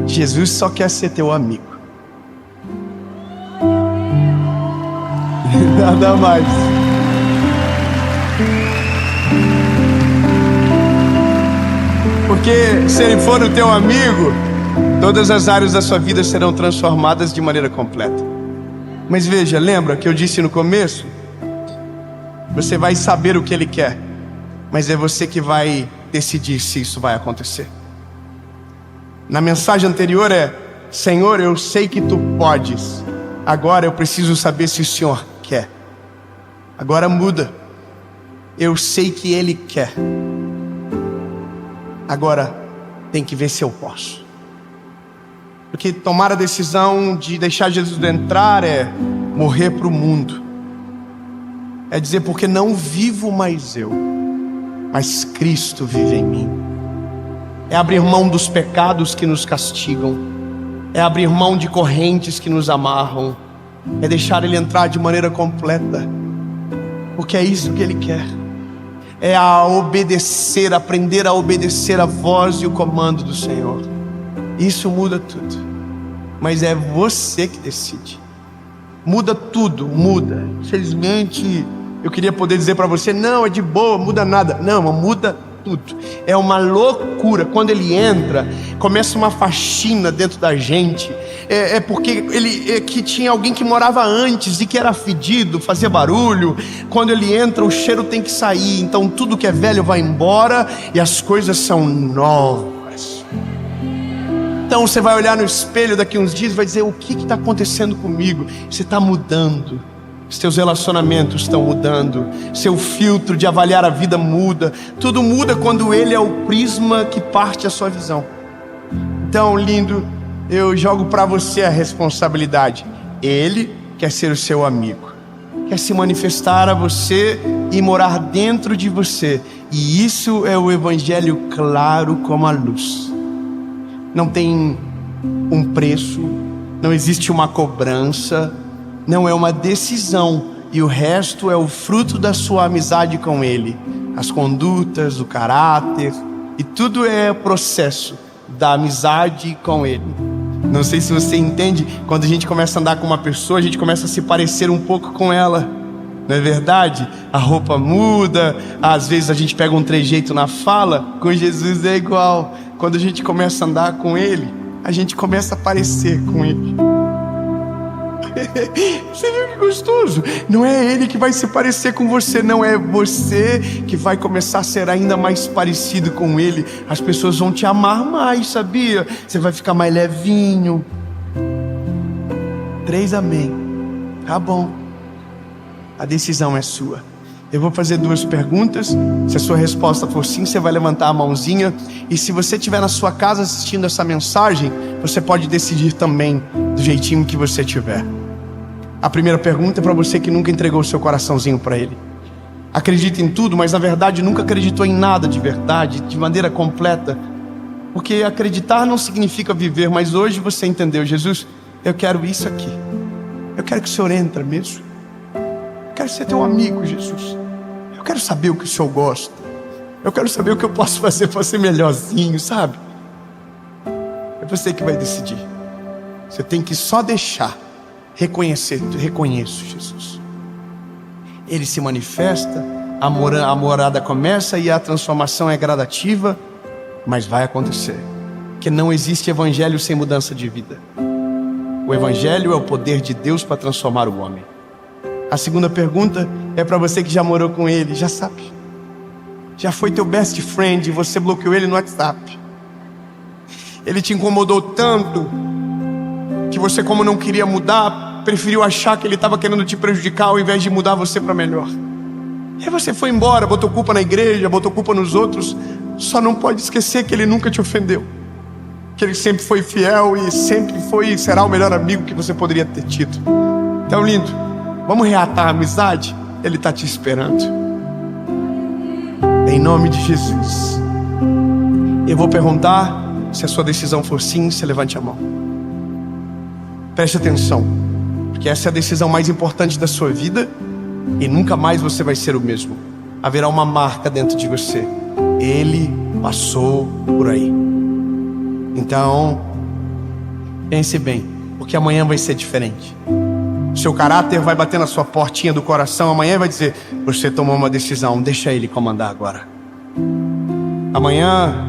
Jesus só quer ser teu amigo. Nada mais. Porque se Ele for o teu amigo, todas as áreas da sua vida serão transformadas de maneira completa. Mas veja, lembra que eu disse no começo? Você vai saber o que Ele quer, mas é você que vai decidir se isso vai acontecer. Na mensagem anterior é: Senhor, eu sei que Tu podes, agora eu preciso saber se o Senhor quer. Agora muda. Eu sei que Ele quer, agora tem que ver se eu posso. Porque tomar a decisão de deixar Jesus entrar é morrer para o mundo. É dizer, porque não vivo mais eu, mas Cristo vive em mim. É abrir mão dos pecados que nos castigam, é abrir mão de correntes que nos amarram, é deixar Ele entrar de maneira completa, porque é isso que Ele quer. É a obedecer, aprender a obedecer a voz e o comando do Senhor. Isso muda tudo, mas é você que decide. Muda tudo, muda. Infelizmente, eu queria poder dizer para você: não, é de boa, muda nada. Não, muda tudo. É uma loucura. Quando Ele entra, começa uma faxina dentro da gente. É porque que tinha alguém que morava antes e que era fedido, fazia barulho. Quando Ele entra, o cheiro tem que sair. Então tudo que é velho vai embora e as coisas são novas. Então você vai olhar no espelho daqui uns dias e vai dizer: o que está acontecendo comigo? Você está mudando. Os teus relacionamentos estão mudando. Seu filtro de avaliar a vida muda. Tudo muda quando Ele é o prisma que parte a sua visão. Então, lindo, eu jogo para você a responsabilidade. Ele quer ser o seu amigo, quer se manifestar a você e morar dentro de você. E isso é o Evangelho claro como a luz. Não tem um preço, não existe uma cobrança, não é uma decisão. E o resto é o fruto da sua amizade com Ele. As condutas, o caráter, e tudo é processo da amizade com Ele. Não sei se você entende, quando a gente começa a andar com uma pessoa, a gente começa a se parecer um pouco com ela. Não é verdade? A roupa muda, às vezes a gente pega um trejeito na fala. Com Jesus é igual. Quando a gente começa a andar com Ele, a gente começa a parecer com Ele. Você viu que gostoso? Não é Ele que vai se parecer com você, não, é você que vai começar a ser ainda mais parecido com Ele. As pessoas vão te amar mais, sabia? Você vai ficar mais levinho. 3 amém. Tá bom. A decisão é sua. Eu vou fazer 2 perguntas. Se a sua resposta for sim, você vai levantar a mãozinha. E se você estiver na sua casa assistindo essa mensagem, você pode decidir também do jeitinho que você tiver. A primeira pergunta é para você que nunca entregou o seu coraçãozinho para Ele. Acredita em tudo, mas na verdade nunca acreditou em nada de verdade, de maneira completa. Porque acreditar não significa viver, mas hoje você entendeu: Jesus, eu quero isso aqui. Eu quero que o Senhor entre mesmo. Eu quero ser teu amigo, Jesus. Eu quero saber o que o Senhor gosta. Eu quero saber o que eu posso fazer para ser melhorzinho, sabe? É você que vai decidir. Você tem que só deixar reconhecer. Reconheço, Jesus. Ele se manifesta, a morada começa e a transformação é gradativa, mas vai acontecer. Porque não existe evangelho sem mudança de vida. O evangelho é o poder de Deus para transformar o homem. A segunda pergunta é para você que já morou com Ele, já sabe. Já foi teu best friend e você bloqueou Ele no WhatsApp. Ele te incomodou tanto que você, como não queria mudar, preferiu achar que Ele estava querendo te prejudicar ao invés de mudar você para melhor. E aí você foi embora, botou culpa na igreja, botou culpa nos outros. Só não pode esquecer que Ele nunca te ofendeu, que Ele sempre foi fiel e sempre foi e será o melhor amigo que você poderia ter tido. Então, lindo, vamos reatar a amizade? Ele está te esperando. Em nome de Jesus. Eu vou perguntar. Se a sua decisão for sim, você levante a mão. Preste atenção, porque essa é a decisão mais importante da sua vida. E nunca mais você vai ser o mesmo. Haverá uma marca dentro de você. Ele passou por aí. Então, pense bem, porque amanhã vai ser diferente. Seu caráter vai bater na sua portinha do coração. Amanhã vai dizer: você tomou uma decisão, deixa Ele comandar agora. Amanhã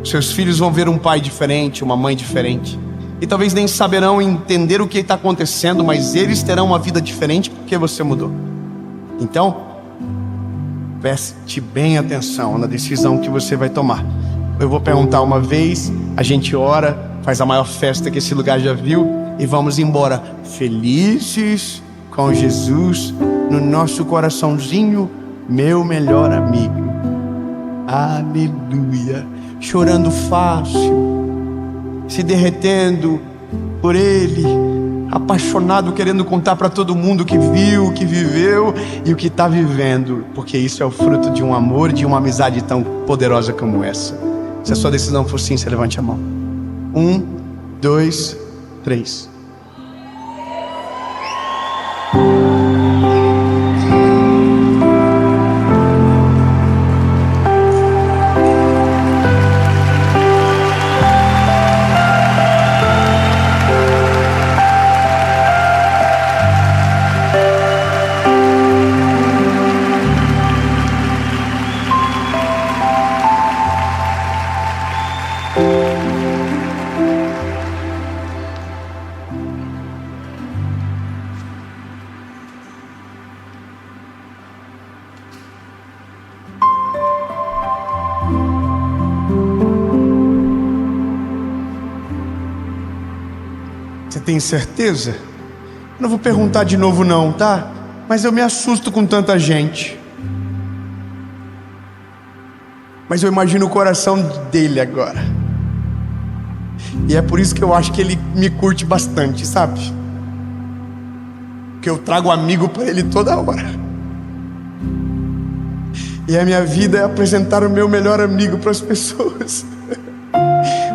seus filhos vão ver um pai diferente, uma mãe diferente. E talvez nem saberão entender o que está acontecendo, mas eles terão uma vida diferente porque você mudou. Então, preste bem atenção na decisão que você vai tomar. Eu vou perguntar uma vez, a gente ora, faz a maior festa que esse lugar já viu e vamos embora felizes com Jesus no nosso coraçãozinho, meu melhor amigo. Aleluia. Chorando fácil, se derretendo por Ele, apaixonado, querendo contar para todo mundo o que viu, o que viveu e o que está vivendo, porque isso é o fruto de um amor, de uma amizade tão poderosa como essa. Se a sua decisão for sim, você levante a mão. 1, 2, 3. Você tem certeza? Não vou perguntar de novo não, tá? Mas eu me assusto com tanta gente. Mas eu imagino o coração dele agora. E é por isso que eu acho que ele me curte bastante, sabe? Porque eu trago amigo para ele toda hora. E a minha vida é apresentar o meu melhor amigo para as pessoas.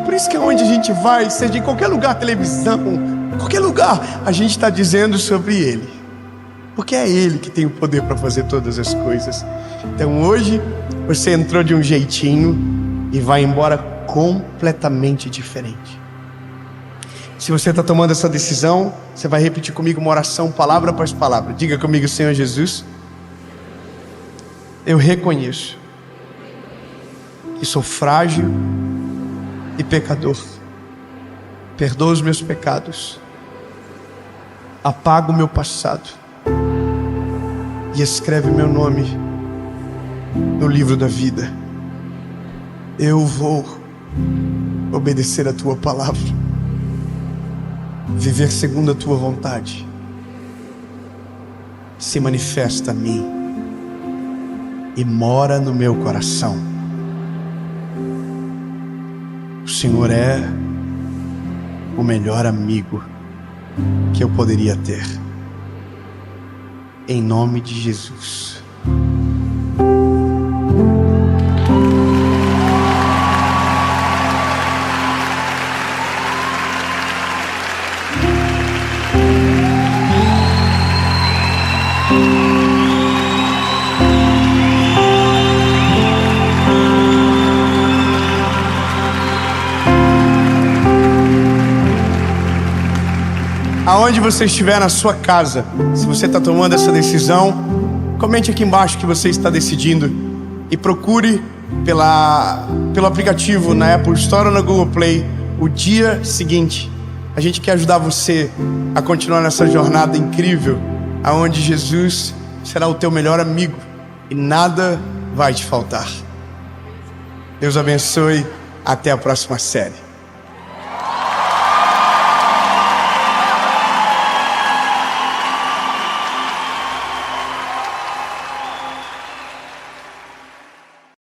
Por isso que onde a gente vai, seja em qualquer lugar, televisão, qualquer lugar, a gente está dizendo sobre Ele. Porque é Ele que tem o poder para fazer todas as coisas. Então hoje, você entrou de um jeitinho e vai embora completamente diferente. Se você está tomando essa decisão, você vai repetir comigo uma oração, palavra após palavra. Diga comigo: Senhor Jesus, eu reconheço que sou frágil e pecador. Perdoa os meus pecados, apaga o meu passado e escreve meu nome no livro da vida. Eu vou obedecer a tua palavra, viver segundo a tua vontade. Se manifesta a mim e mora no meu coração. O Senhor é o melhor amigo que eu poderia ter. Em nome de Jesus. Aonde você estiver na sua casa, se você está tomando essa decisão, comente aqui embaixo que você está decidindo e procure pelo aplicativo na Apple Store ou na Google Play o dia seguinte. A gente quer ajudar você a continuar nessa jornada incrível, aonde Jesus será o teu melhor amigo e nada vai te faltar. Deus abençoe. Até a próxima série.